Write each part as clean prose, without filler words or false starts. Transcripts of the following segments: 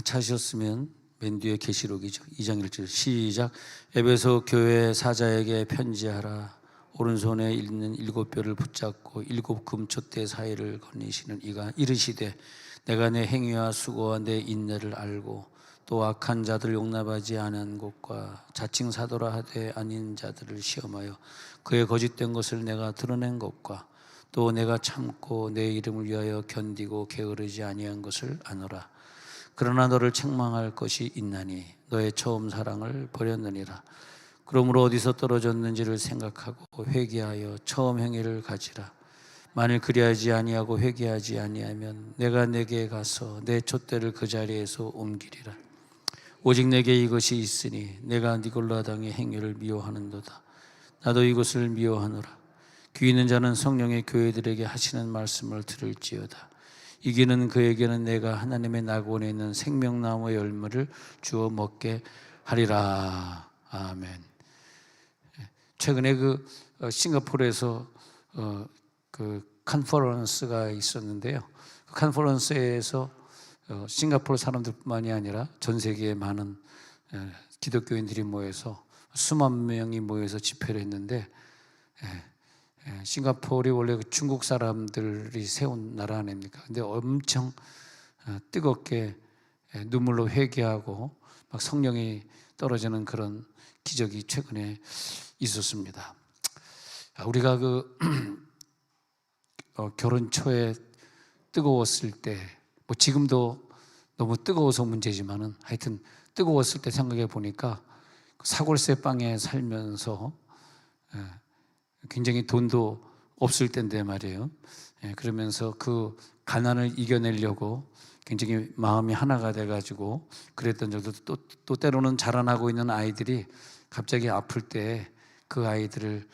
찾으셨으면 맨 뒤에 계시록이죠. 2장 1절 시작. 에베소 교회 사자에게 편지하라. 오른손에 있는 7뼈를 붙잡고 7 금촛대 사이를 거니시는 이가 이르시되 내가 내 행위와 수고와 내 인내를 알고 또 악한 자들 용납하지 않은 것과 자칭 사도라 하되 아닌 자들을 시험하여 그의 거짓된 것을 내가 드러낸 것과 또 내가 참고 내 이름을 위하여 견디고 게으르지 아니한 것을 아노라. 그러나 너를 책망할 것이 있나니 너의 처음 사랑을 버렸느니라. 그러므로 어디서 떨어졌는지를 생각하고 회개하여 처음 행위를 가지라. 만일 그리하지 아니하고 회개하지 아니하면 내가 내게 가서 내 촛대를 그 자리에서 옮기리라. 오직 내게 이것이 있으니 내가 니골라당의 행위를 미워하는도다. 나도 이것을 미워하노라. 귀 있는 자는 성령의 교회들에게 하시는 말씀을 들을지어다. 이기는 그에게는 내가 하나님의 낙원에 있는 생명나무의 열매를 주어 먹게 하리라. 아멘. 최근에 싱가포르에서 그 컨퍼런스가 있었는데요. 그 컨퍼런스에서 싱가포르 사람들뿐만이 아니라 전 세계의 많은 기독교인들이 모여서 수만 명이 모여서 집회를 했는데, 싱가포르이 원래 중국 사람들이 세운 나라 아닙니까? 근데 엄청 뜨겁게 눈물로 회개하고 막 성령이 떨어지는 그런 기적이 최근에 있었습니다. 우리가 결혼 초에 뜨거웠을 때, 뭐 지금도 너무 뜨거워서 문제지만은 하여튼 뜨거웠을 때 생각해 보니까 사골세 빵에 살면서 굉장히 돈도 없을 때인데 말이에요. 그러면서 그 가난을 이겨내려고 굉장히 마음이 하나가 돼가지고 그랬던 적도 또 때로는 자라나고 있는 아이들이 갑자기 아플 때 그 아이들을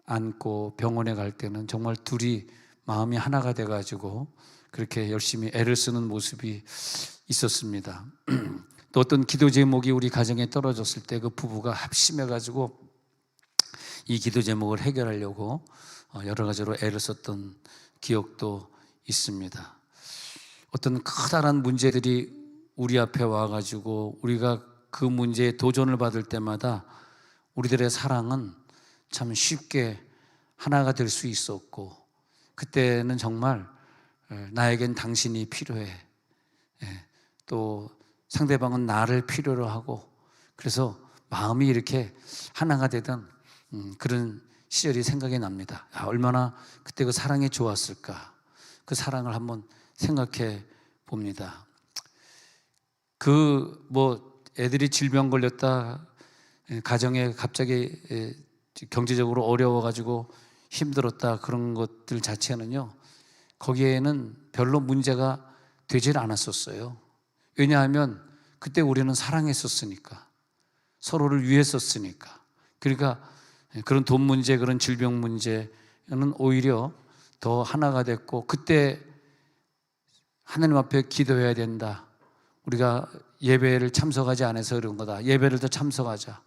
안고 병원에 갈 때는 정말 둘이 마음이 하나가 돼가지고 그렇게 열심히 애를 쓰는 모습이 있었습니다. 또 어떤 기도 제목이 우리 가정에 떨어졌을 때 그 부부가 합심해가지고 이 기도 제목을 해결하려고 여러 가지로 애를 썼던 기억도 있습니다. 어떤 커다란 문제들이 우리 앞에 와가지고 우리가 그 문제에 도전을 받을 때마다 우리들의 사랑은 참 쉽게 하나가 될 수 있었고, 그때는 정말 나에겐 당신이 필요해, 또 상대방은 나를 필요로 하고, 그래서 마음이 이렇게 하나가 되던 그런 시절이 생각이 납니다. 얼마나 그때 그 사랑이 좋았을까. 그 사랑을 한번 생각해 봅니다. 애들이 질병 걸렸다, 가정에 갑자기 경제적으로 어려워가지고 힘들었다, 그런 것들 자체는요, 거기에는 별로 문제가 되질 않았었어요. 왜냐하면 그때 우리는 사랑했었으니까, 서로를 위했었으니까. 그러니까 그런 돈 문제, 그런 질병 문제는 오히려 더 하나가 됐고, 그때 하나님 앞에 기도해야 된다. 우리가 예배를 참석하지 않아서 그런 거다. 예배를 더 참석하자.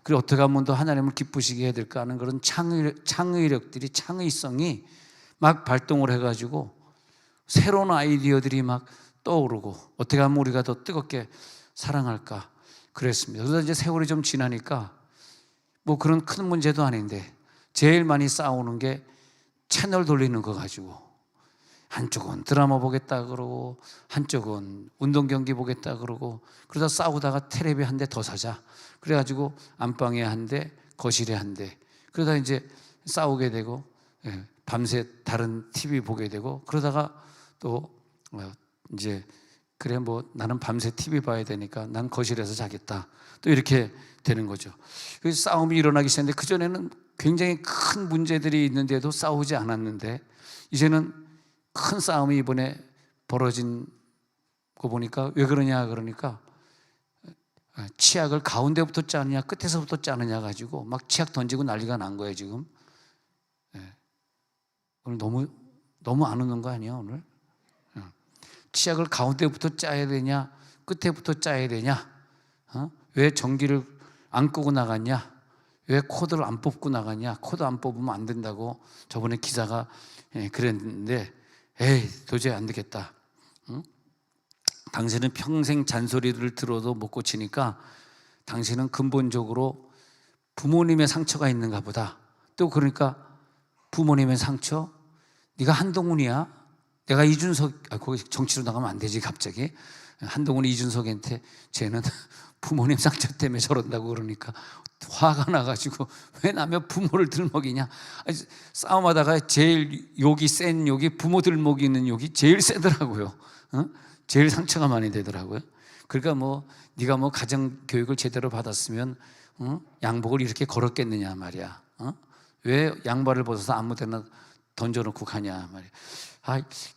그리고 어떻게 하면 더 하나님을 기쁘시게 해야 될까 하는 그런 창의력들이, 창의성이 막 발동을 해가지고 새로운 아이디어들이 막 떠오르고, 어떻게 하면 우리가 더 뜨겁게 사랑할까 그랬습니다. 그래서 이제 세월이 좀 지나니까 뭐 그런 큰 문제도 아닌데 제일 많이 싸우는 게 채널 돌리는 거 가지고, 한쪽은 드라마 보겠다 그러고 한쪽은 운동 경기 보겠다 그러고, 그러다 싸우다가 텔레비 한 대 더 사자 그래가지고 안방에 한 대, 거실에 한 대, 그러다 이제 싸우게 되고 밤새 다른 TV 보게 되고, 그러다가 또 이제 그래 뭐 나는 밤새 TV 봐야 되니까 난 거실에서 자겠다, 또 이렇게 되는 거죠. 그래서 싸움이 일어나기 시작했는데, 그전에는 굉장히 큰 문제들이 있는데도 싸우지 않았는데, 이제는 큰 싸움이 이번에 벌어진 거 보니까 왜 그러냐 그러니까 치약을 가운데부터 짜느냐 끝에서부터 짜느냐 가지고 막 치약 던지고 난리가 난 거예요 지금. 오늘 너무 안 웃는 거 아니야 오늘? 치약을 가운데부터 짜야 되냐 끝에부터 짜야 되냐? 왜 전기를 안 끄고 나갔냐? 왜 코드를 안 뽑고 나갔냐? 코드 안 뽑으면 안 된다고 저번에 기사가 그랬는데, 에이 도저히 안 되겠다. 당신은 평생 잔소리를 들어도 못 고치니까 당신은 근본적으로 부모님의 상처가 있는가 보다. 또 그러니까 부모님의 상처? 네가 한동훈이야? 내가 이준석, 거기 정치로 나가면 안 되지 갑자기. 한동훈이 이준석한테 쟤는 부모님 상처 때문에 저런다고 그러니까 화가 나가지고 왜 남의 부모를 들먹이냐. 싸움하다가 제일 욕이 센 욕이 부모 들먹이는 욕이 제일 세더라고요. 제일 상처가 많이 되더라고요. 그러니까 뭐 네가 뭐 가정 교육을 제대로 받았으면 양복을 이렇게 걸었겠느냐 말이야. 왜 양발을 벗어서 아무 데나 던져놓고 가냐 말이야.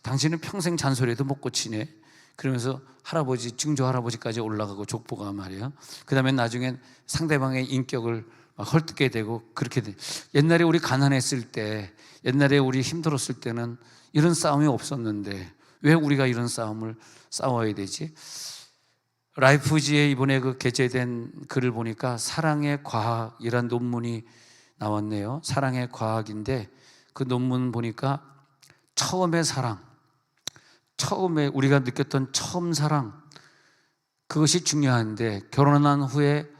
당신은 평생 잔소리해도 못 고치네. 그러면서 할아버지, 증조 할아버지까지 올라가고 족보가 말이야. 그 다음에 나중엔 상대방의 인격을 막 헐뜯게 되고 그렇게 돼. 옛날에 우리 가난했을 때, 옛날에 우리 힘들었을 때는 이런 싸움이 없었는데 왜 우리가 이런 싸움을 싸워야 되지? 라이프지에 이번에 그 게재된 글을 보니까 사랑의 과학이란 논문이 나왔네요. 사랑의 과학인데 그 논문 보니까 처음의 사랑, 처음에 우리가 느꼈던 처음 사랑, 그것이 중요한데 결혼한 후에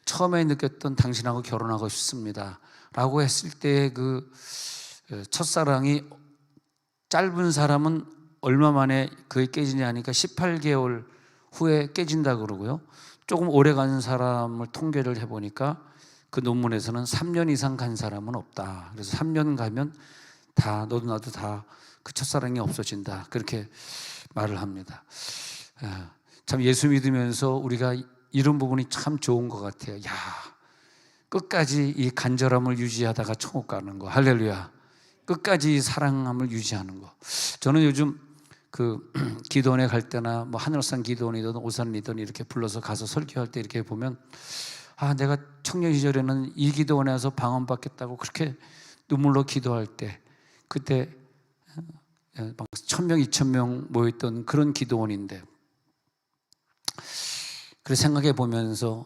처음에 느꼈던 당신하고 결혼하고 싶습니다 라고 했을 때 그 첫사랑이 짧은 사람은 얼마 만에 그게 깨지냐 하니까 18개월 후에 깨진다 그러고요. 조금 오래 간 사람을 통계를 해보니까 그 논문에서는 3년 이상 간 사람은 없다. 그래서 3년 가면 다 너도 나도 다 그 첫사랑이 없어진다. 그렇게 말을 합니다. 참 예수 믿으면서 우리가 이런 부분이 참 좋은 것 같아요. 야, 끝까지 이 간절함을 유지하다가 천국 가는 거. 할렐루야. 끝까지 사랑함을 유지하는 거. 저는 요즘 그 기도원에 갈 때나 뭐 하늘산 기도원이든 오산이든 이렇게 불러서 가서 설교할 때 이렇게 보면 내가 청년 시절에는 이 기도원에 와서 방언 받겠다고 그렇게 눈물로 기도할 때 그때 1000명, 2000명 모였던 그런 기도원인데 그래서 생각해 보면서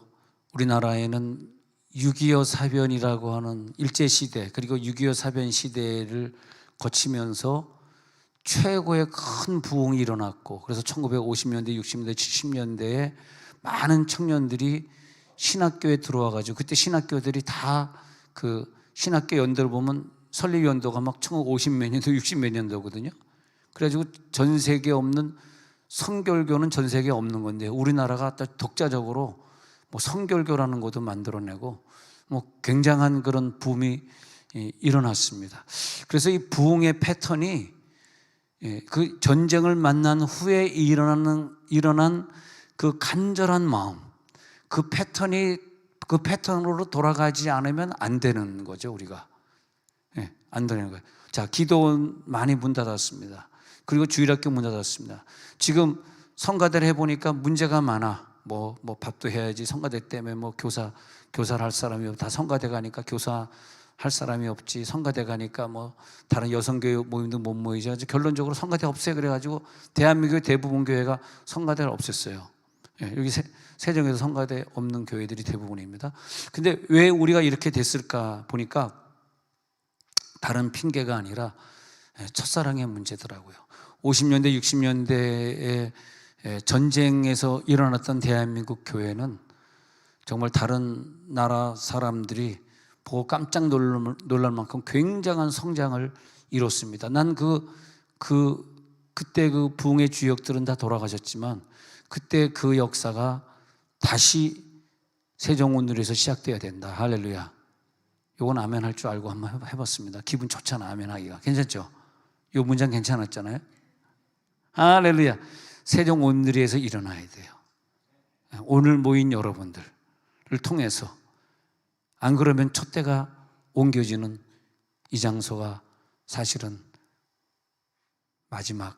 우리나라에는 6.25 사변이라고 하는 일제시대 그리고 6.25 사변 시대를 거치면서 최고의 큰 부흥이 일어났고 그래서 1950년대, 60년대, 70년대에 많은 청년들이 신학교에 들어와가지고 그때 신학교들이 다 그 신학교 연도를 보면 설립 연도가 막 1950몇 년도, 60몇 년도거든요. 그래가지고 전 세계에 없는 성결교는 전 세계에 없는 건데 우리나라가 독자적으로 뭐 성결교라는 것도 만들어내고 뭐 굉장한 그런 붐이 일어났습니다. 그래서 이 부흥의 패턴이 그 전쟁을 만난 후에 일어난 그 간절한 마음, 그 패턴으로 돌아가지 않으면 안 되는 거죠, 우리가. 안 되는 거예요. 자, 기도원 많이 문 닫았습니다. 그리고 주일학교 문 닫았습니다. 지금 성가대를 해보니까 문제가 많아. 뭐 밥도 해야지. 성가대 때문에 뭐 교사를 할 사람이 없고 다 성가대 가니까 교사 할 사람이 없지. 성가대 가니까 뭐 다른 여성교회 모임도 못 모이죠. 결론적으로 성가대 없애 그래가지고 대한민국의 대부분 교회가 성가대를 없앴어요. 여기 세종에서 성가대 없는 교회들이 대부분입니다. 근데 왜 우리가 이렇게 됐을까 보니까 다른 핑계가 아니라 첫사랑의 문제더라고요. 50년대, 60년대에 전쟁에서 일어났던 대한민국 교회는 정말 다른 나라 사람들이 보고 깜짝 놀랄 만큼 굉장한 성장을 이뤘습니다. 난 그때 그 부흥의 주역들은 다 돌아가셨지만 그때 그 역사가 다시 세종온누리에서 시작돼야 된다. 할렐루야. 요건 아멘 할 줄 알고 한번 해봤습니다. 기분 좋잖아, 아멘 하기가. 괜찮죠? 요 문장 괜찮았잖아요? 할렐루야. 세종온누리에서 일어나야 돼요. 오늘 모인 여러분들을 통해서. 안 그러면 촛대가 옮겨지는 이 장소가 사실은 마지막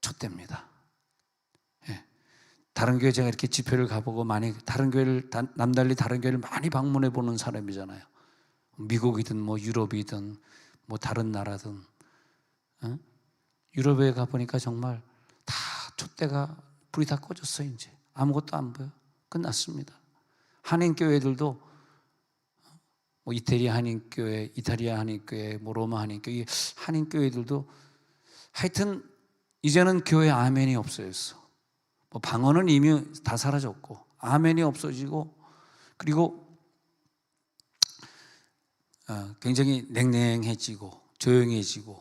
촛대입니다. 다른 교회 제가 이렇게 집회를 가보고 많이 다른 교회를 남달리 다른 교회를 많이 방문해 보는 사람이잖아요. 미국이든 뭐 유럽이든 뭐 다른 나라든 유럽에 가보니까 정말 다 촛대가 불이 다 꺼졌어요. 이제 아무것도 안 보여. 끝났습니다. 한인교회들도 뭐 이태리아 한인교회, 이탈리아 한인교회, 뭐 로마 한인교회, 한인교회들도 하여튼 이제는 교회 아멘이 없어졌어. 뭐 방언은 이미 다 사라졌고 아멘이 없어지고, 그리고 굉장히 냉랭해지고 조용해지고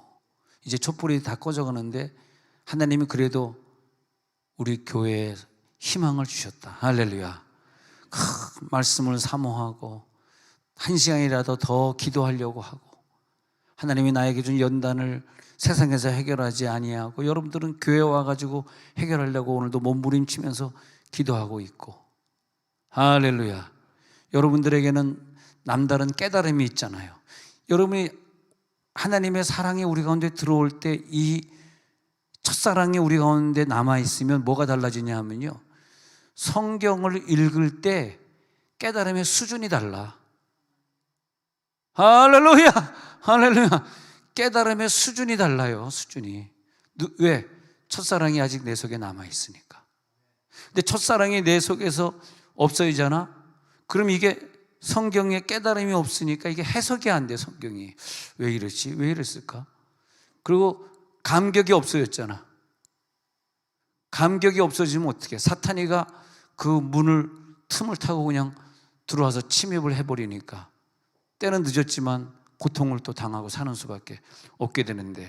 이제 촛불이 다 꺼져가는데 하나님이 그래도 우리 교회에 희망을 주셨다. 할렐루야. 말씀을 사모하고 한 시간이라도 더 기도하려고 하고, 하나님이 나에게 준 연단을 세상에서 해결하지 아니하고 여러분들은 교회 와가지고 해결하려고 오늘도 몸부림치면서 기도하고 있고, 할렐루야. 여러분들에게는 남다른 깨달음이 있잖아요. 여러분이 하나님의 사랑이 우리 가운데 들어올 때 이 첫사랑이 우리 가운데 남아있으면 뭐가 달라지냐 하면요, 성경을 읽을 때 깨달음의 수준이 달라. 할렐루야! 할렐루야! 깨달음의 수준이 달라요. 수준이. 왜? 첫사랑이 아직 내 속에 남아있으니까. 근데 첫사랑이 내 속에서 없어지잖아? 그럼 이게 성경에 깨달음이 없으니까 이게 해석이 안 돼. 성경이 왜 이랬지? 왜 이랬을까? 그리고 감격이 없어졌잖아. 감격이 없어지면 어떻게? 사탄이가 그 문을 틈을 타고 그냥 들어와서 침입을 해버리니까 때는 늦었지만 고통을 또 당하고 사는 수밖에 없게 되는데,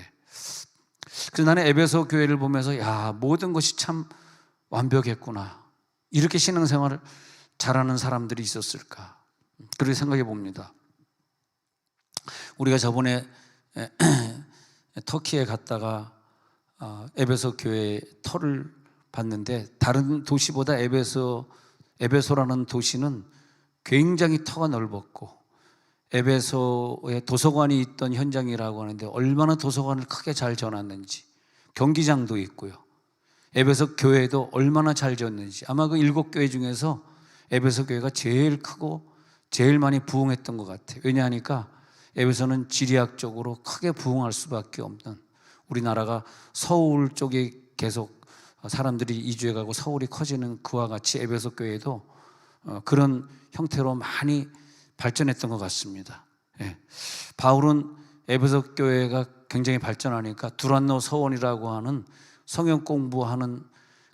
그래서 나는 에베소 교회를 보면서 야, 모든 것이 참 완벽했구나. 이렇게 신앙생활을 잘하는 사람들이 있었을까? 그렇게 생각해 봅니다. 우리가 저번에 터키에 갔다가 에베소 교회의 터를 봤는데, 다른 도시보다 에베소라는 도시는 굉장히 터가 넓었고, 에베소에 도서관이 있던 현장이라고 하는데 얼마나 도서관을 크게 잘 지어놨는지, 경기장도 있고요. 에베소 교회도 얼마나 잘 지었는지, 아마 그 7교회 중에서 에베소 교회가 제일 크고 제일 많이 부흥했던 것 같아요. 왜냐하니까 에베소는 지리학적으로 크게 부흥할 수밖에 없는, 우리나라가 서울 쪽에 계속 사람들이 이주해 가고 서울이 커지는 그와 같이 에베소 교회도 그런 형태로 많이 발전했던 것 같습니다. 예. 바울은 에베소 교회가 굉장히 발전하니까 두란노 서원이라고 하는 성경 공부하는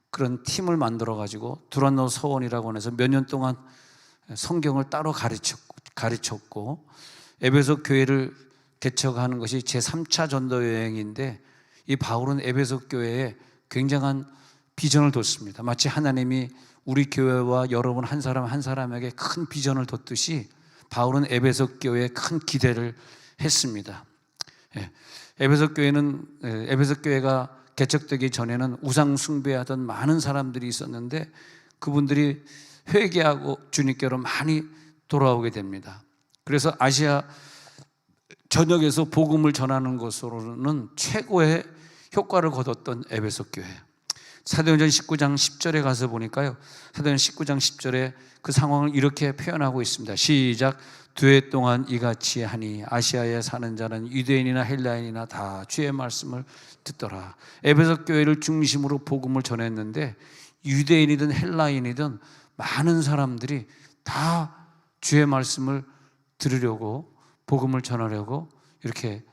그런 팀을 만들어 가지고 두란노 서원이라고 해서 몇 년 동안 성경을 따로 가르쳤고 에베소 교회를 개척하는 것이 제3차 전도 여행인데, 이 바울은 에베소 교회에 굉장한 비전을 뒀습니다. 마치 하나님이 우리 교회와 여러분 한 사람 한 사람에게 큰 비전을 뒀듯이 바울은 에베소 교회에 큰 기대를 했습니다. 에베소 교회가 개척되기 전에는 우상 숭배하던 많은 사람들이 있었는데 그분들이 회개하고 주님께로 많이 돌아오게 됩니다. 그래서 아시아 전역에서 복음을 전하는 것으로는 최고의 효과를 거뒀던 에베소 교회. 사도행전 19장 10절에 가서 보니까요, 사도행전 19장 10절에 그 상황을 이렇게 표현하고 있습니다. 시작. 2해 동안 이같이 하니 아시아에 사는 자는 유대인이나 헬라인이나 다 주의 말씀을 듣더라. 에베소 교회를 중심으로 복음을 전했는데 유대인이든 헬라인이든 많은 사람들이 다 주의 말씀을 들으려고, 복음을 전하려고 이렇게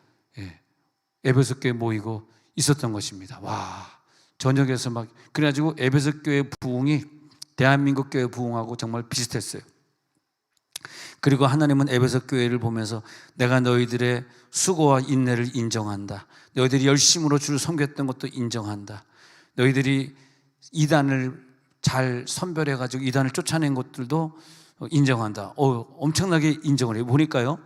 에베소 교회에 모이고 있었던 것입니다. 와, 전역에서 막, 그래가지고 에베소 교회 부흥이 대한민국 교회 부흥하고 정말 비슷했어요. 그리고 하나님은 에베소 교회를 보면서 내가 너희들의 수고와 인내를 인정한다. 너희들이 열심으로 주를 섬겼던 것도 인정한다. 너희들이 이단을 잘 선별해가지고 이단을 쫓아낸 것들도 인정한다. 엄청나게 인정을 해요. 보니까요,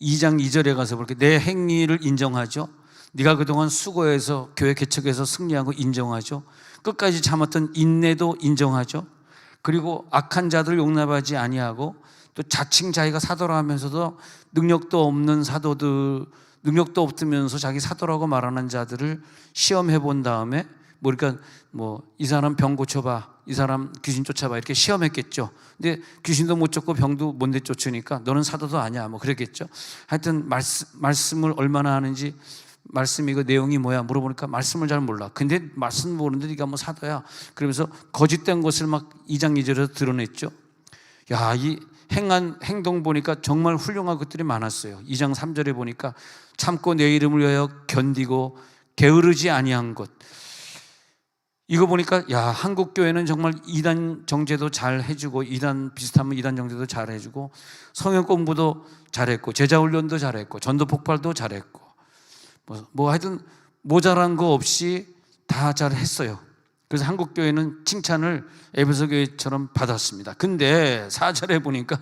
2장 2절에 가서 볼게, 내 행위를 인정하죠. 네가 그동안 수고해서 교회 개척해서 승리한 거 인정하죠. 끝까지 참았던 인내도 인정하죠. 그리고 악한 자들을 용납하지 아니하고, 또 자칭 자기가 사도라 하면서도 능력도 없는 사도들, 능력도 없으면서 자기 사도라고 말하는 자들을 시험해 본 다음에 그러니까 이 사람 병 고쳐봐, 이 사람 귀신 쫓아봐, 이렇게 시험했겠죠. 근데 귀신도 못 쫓고 병도 못 내쫓으니까 너는 사도도 아니야, 그랬겠죠. 하여튼 말씀을 얼마나 하는지, 말씀이 그 내용이 뭐야 물어보니까 말씀을 잘 몰라. 근데 말씀 모르는데 네가 사도야, 그러면서 거짓된 것을 막 2장 2절에서 드러냈죠. 야, 이 행한 행동 보니까 정말 훌륭한 것들이 많았어요. 2장 3절에 보니까 참고 내 이름을 위하여 견디고 게으르지 아니한 것. 이거 보니까 야, 한국 교회는 정말 이단 정제도 잘 해주고, 이단 비슷하면 이단 정제도 잘 해주고, 성경 공부도 잘했고, 제자 훈련도 잘했고, 전도 폭발도 잘했고, 뭐 하여튼 모자란 거 없이 다 잘했어요. 그래서 한국 교회는 칭찬을 에베소 교회처럼 받았습니다. 근데 4절에 보니까,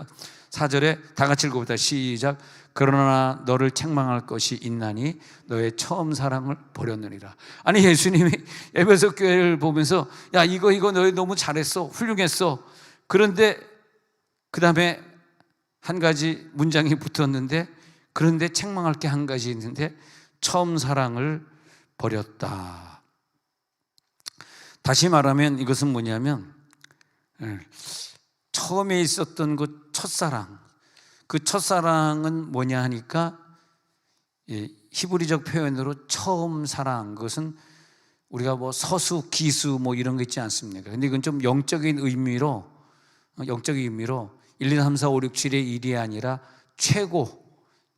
4절에 다 같이 읽어보자. 시작. 그러나 너를 책망할 것이 있나니 너의 처음 사랑을 버렸느니라. 아니, 예수님이 에베소 교회를 보면서 야, 이거 너희 너무 잘했어, 훌륭했어. 그런데 그 다음에 한 가지 문장이 붙었는데, 그런데 책망할 게 한 가지 있는데 처음 사랑을 버렸다. 다시 말하면 이것은 뭐냐면, 처음에 있었던 그 첫사랑, 그 첫사랑은 뭐냐 하니까 히브리적 표현으로 처음 사랑, 그것은 우리가 뭐 서수, 기수 뭐 이런 거 있지 않습니까? 근데 이건 좀 영적인 의미로 1, 2, 3, 4, 5, 6, 7의 1이 아니라 최고,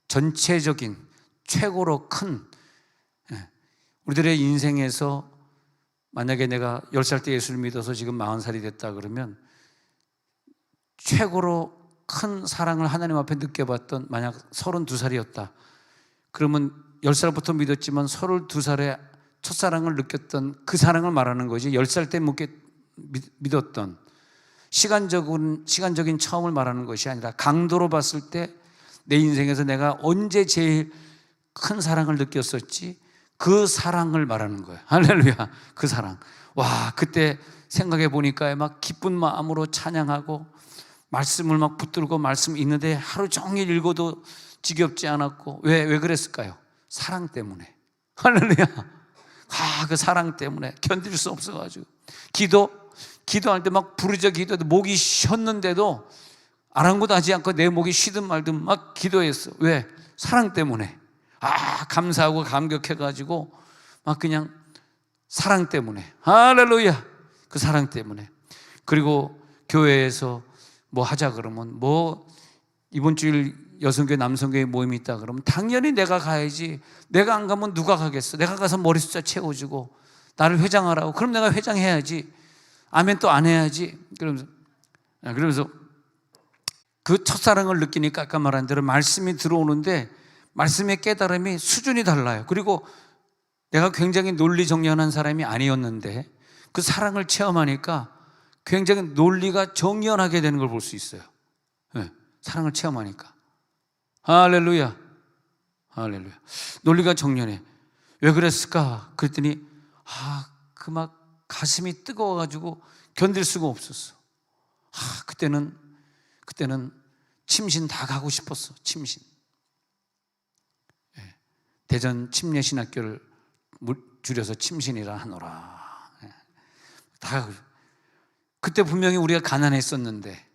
전체적인 최고로 큰, 우리들의 인생에서 만약에 내가 10살 때 예수를 믿어서 지금 40살이 됐다 그러면 최고로 큰 사랑을 하나님 앞에 느껴봤던, 만약 32살이었다 그러면 10살부터 믿었지만 32살에 첫사랑을 느꼈던 그 사랑을 말하는 거지, 10살 때 믿었던 시간적인 처음을 말하는 것이 아니라 강도로 봤을 때 내 인생에서 내가 언제 제일 큰 사랑을 느꼈었지, 그 사랑을 말하는 거예요. 할렐루야. 그 사랑. 와, 그때 생각해 보니까 막 기쁜 마음으로 찬양하고 말씀을 막 붙들고 말씀 있는데 하루 종일 읽어도 지겹지 않았고, 왜 그랬을까요? 사랑 때문에. 할렐루야. 그 사랑 때문에 견딜 수 없어가지고 기도할 때 막 부르짖어 기도해도 목이 쉬었는데도 아랑곳하지 않고 내 목이 쉬든 말든 막 기도했어. 왜? 사랑 때문에. 감사하고 감격해가지고 막 그냥 사랑 때문에. 할렐루야. 그 사랑 때문에. 그리고 교회에서 뭐 하자 그러면, 뭐 이번 주일 여성교회 남성교회 모임이 있다 그러면 당연히 내가 가야지. 내가 안 가면 누가 가겠어? 내가 가서 머리 숫자 채워주고 나를 회장하라고. 그럼 내가 회장해야지. 아멘 또 안 해야지. 그러면서 그 첫사랑을 느끼니까 아까 말한 대로 말씀이 들어오는데 말씀의 깨달음이 수준이 달라요. 그리고 내가 굉장히 논리정연한 사람이 아니었는데 그 사랑을 체험하니까 굉장히 논리가 정연하게 되는 걸 볼 수 있어요. 사랑을 체험하니까. 할렐루야. 할렐루야. 논리가 정연해. 왜 그랬을까? 그랬더니 그 막 가슴이 뜨거워가지고 견딜 수가 없었어. 그때는 침신 다 가고 싶었어. 침신. 대전 침례신학교를 줄여서 침신이라 하노라. 다 그때 분명히 우리가 가난했었는데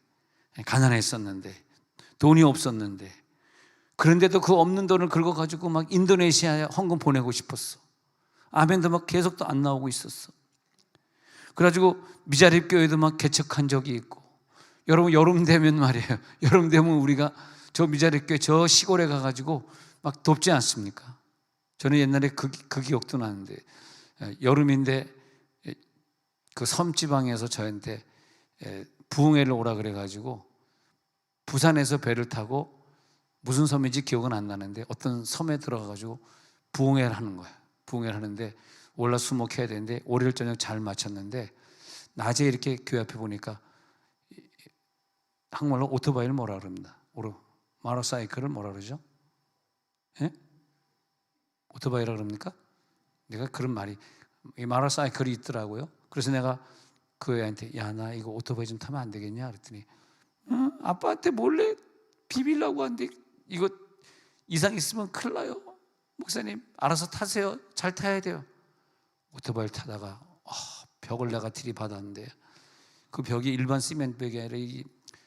돈이 없었는데, 그런데도 그 없는 돈을 긁어가지고 막 인도네시아에 헌금 보내고 싶었어. 아멘도 막 계속 또 안 나오고 있었어. 그래가지고 미자립 교회도 막 개척한 적이 있고. 여러분, 여름 되면 말이에요, 여름 되면 우리가 저 미자립 교회 저 시골에 가가지고 막 돕지 않습니까? 저는 옛날에 그 기억도 나는데, 여름인데 그 섬지방에서 저한테 부흥회를 오라 그래가지고 부산에서 배를 타고, 무슨 섬인지 기억은 안 나는데 어떤 섬에 들어가가지고 부흥회를 하는 거예요. 부흥회를 하는데 월화수목해야 되는데 월요일 저녁 잘 마쳤는데, 낮에 이렇게 교회 앞에 보니까 한국말로 오토바이를 뭐라 그럽니다. 마로사이클을 뭐라 그러죠? 오토바이라 그럽니까? 내가 그런 말이, 이 마로사이클이 있더라고요. 그래서 내가 그 애한테 야, 나 이거 오토바이 좀 타면 안 되겠냐 그랬더니 아빠한테 몰래 비빌라고 하는데 이거 이상 있으면 큰일 나요. 목사님 알아서 타세요. 잘 타야 돼요. 오토바이를 타다가 벽을 내가 들이받았는데, 그 벽이 일반 시멘트 벽이 아니라 이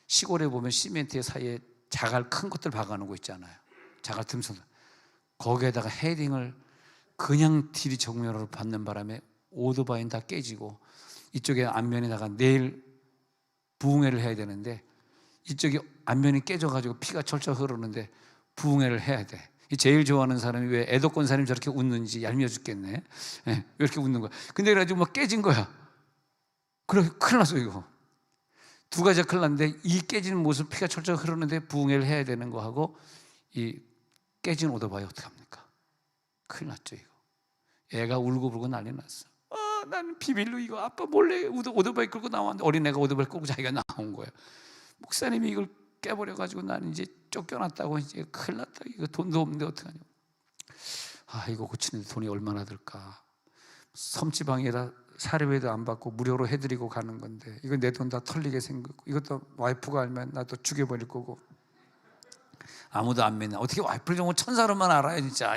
시골에 보면 시멘트 사이에 자갈 큰 것들 박아놓은 거 있잖아요. 자갈 틈새. 거기에다가 헤딩을 그냥 딜이 정면으로 받는 바람에 오토바이는 다 깨지고, 이쪽에 앞면에다가 내일 부흥회를 해야 되는데 이쪽이 앞면이 깨져가지고 피가 철철 흐르는데 부흥회를 해야 돼. 제일 좋아하는 사람이 왜 애덕권 사람이 저렇게 웃는지 얄미워 죽겠네. 예, 왜 이렇게 웃는 거야? 근데 그래가지고 막 깨진 거야. 그래, 큰일 났어 이거. 두 가지가 큰일 났는데, 이 깨진 모습, 피가 철철 흐르는데 부흥회를 해야 되는 거하고 이 깨진 오토바이 어떡합니까? 큰일 났죠 이거. 애가 울고불고 난리 났어. 나는 비밀로 이거 아빠 몰래 오토바이 끌고 나왔는데, 어린애가 오토바이 끌고 자기가 나온 거야. 목사님이 이걸 깨버려가지고 나는 이제 쫓겨났다고, 이제 큰일 났다. 이거 돈도 없는데 어떡하냐. 이거 고치는데 돈이 얼마나 들까. 섬지방이라 사례회도 안 받고 무료로 해드리고 가는 건데, 이거 내 돈 다 털리게 생겼고, 이것도 와이프가 알면 나 또 죽여버릴 거고. 아무도 안 믿나. 어떻게 와이프를 정말 천사로만 알아요 진짜.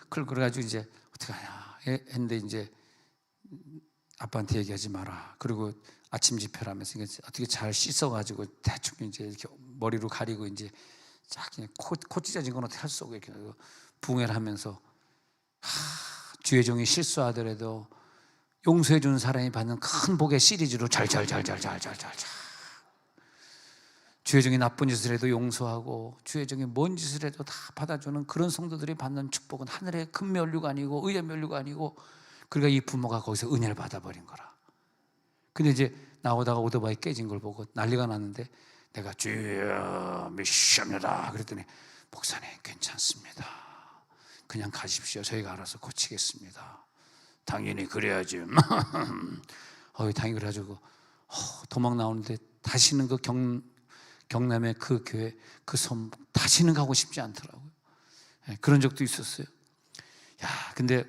그래가지고 이제 어떻게 하냐 했는데, 이제 아빠한테 얘기하지 마라. 그리고 아침 집회를 하면서 어떻게 잘 씻어가지고 대충 이제 이렇게 머리로 가리고, 이제 쫙 그냥 코 찢어진 건 어떻게 할 수 없고, 이렇게 부흥회를 하면서 주의 종이 실수하더라도 용서해 주는 사람이 받는 큰 복의 시리즈로 잘잘잘잘잘잘잘. 주의 종이 나쁜 짓을 해도 용서하고, 주의 종이 뭔 짓을 해도 다 받아주는 그런 성도들이 받는 축복은 하늘의 금 면류가 아니고 의의 면류가 아니고, 그러니까 이 부모가 거기서 은혜를 받아버린 거라. 근데 이제 나오다가 오토바이 깨진 걸 보고 난리가 났는데, 내가 주여 믿습니다 그랬더니, 목사님 괜찮습니다, 그냥 가십시오, 저희가 알아서 고치겠습니다. 당연히 그래야지. 당연히 그래가지고 도망 나오는데, 다시는 그 경남의 그 교회, 그 섬 다시는 가고 싶지 않더라고요. 그런 적도 있었어요. 근데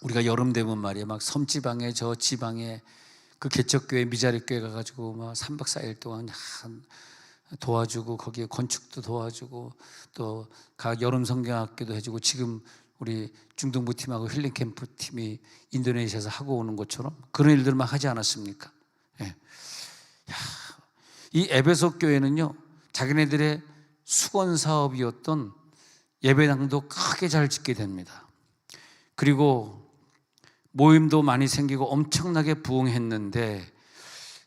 우리가 여름 되면 말이야, 막 섬지방에 저 지방에 그 개척교회 미자립교회 가가지고 막 3박 4일 동안 도와주고, 거기에 건축도 도와주고, 또 각 여름 성경학교도 해주고, 지금 우리 중동부 팀하고 힐링 캠프 팀이 인도네시아에서 하고 오는 것처럼 그런 일들만 하지 않았습니까? 이 에베소 교회는요, 자기네들의 수건 사업이었던 예배당도 크게 잘 짓게 됩니다. 그리고 모임도 많이 생기고 엄청나게 부흥했는데,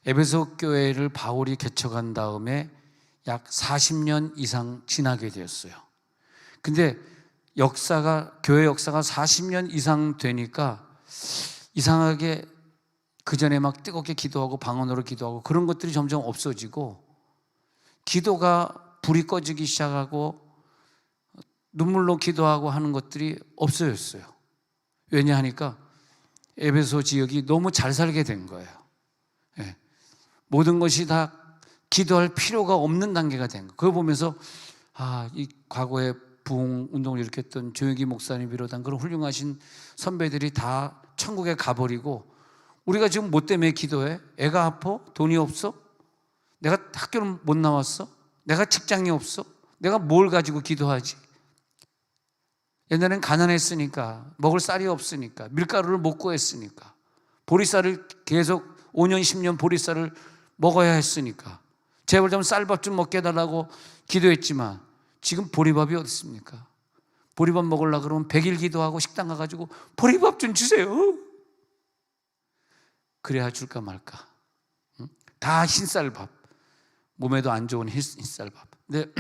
에베소 교회를 바울이 개척한 다음에 약 40년 이상 지나게 되었어요. 근데 교회 역사가 40년 이상 되니까 이상하게 그 전에 막 뜨겁게 기도하고 방언으로 기도하고 그런 것들이 점점 없어지고, 기도가 불이 꺼지기 시작하고 눈물로 기도하고 하는 것들이 없어졌어요. 왜냐하니까 에베소 지역이 너무 잘 살게 된 거예요. 모든 것이 다 기도할 필요가 없는 단계가 된 거예요. 그걸 보면서 이 과거에 부흥 운동을 일으켰던 조영기 목사님 비롯한 그런 훌륭하신 선배들이 다 천국에 가버리고, 우리가 지금 뭐 때문에 기도해? 애가 아파? 돈이 없어? 내가 학교를 못 나왔어? 내가 직장이 없어? 내가 뭘 가지고 기도하지? 옛날엔 가난했으니까, 먹을 쌀이 없으니까, 밀가루를 못 구했으니까, 보리쌀을 계속 5년 10년 보리쌀을 먹어야 했으니까 제발 좀 쌀밥 좀 먹게 해달라고 기도했지만, 지금 보리밥이 어디 있습니까? 보리밥 먹으려고 그러면 100일 기도하고 식당 가가지고 보리밥 좀 주세요. 그래야 줄까 말까. 다 흰쌀밥, 몸에도 안 좋은 흰쌀밥. 근데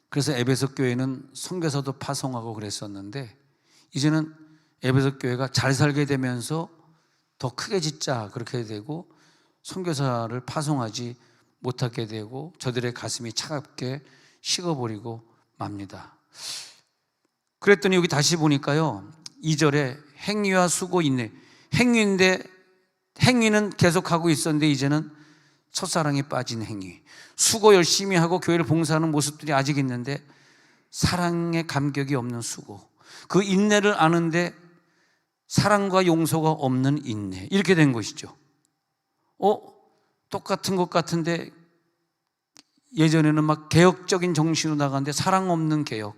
그래서 에베소 교회는 선교사도 파송하고 그랬었는데, 이제는 에베소 교회가 잘 살게 되면서 더 크게 짓자 그렇게 되고, 선교사를 파송하지 못하게 되고, 저들의 가슴이 차갑게 식어버리고 맙니다. 그랬더니 여기 다시 보니까요, 2절에 행위와 수고 인내. 행위는 계속하고 있었는데 이제는 첫사랑에 빠진 행위, 수고 열심히 하고 교회를 봉사하는 모습들이 아직 있는데 사랑의 감격이 없는 수고, 그 인내를 아는데 사랑과 용서가 없는 인내, 이렇게 된 것이죠. 똑같은 것 같은데 예전에는 막 개혁적인 정신으로 나가는데 사랑 없는 개혁,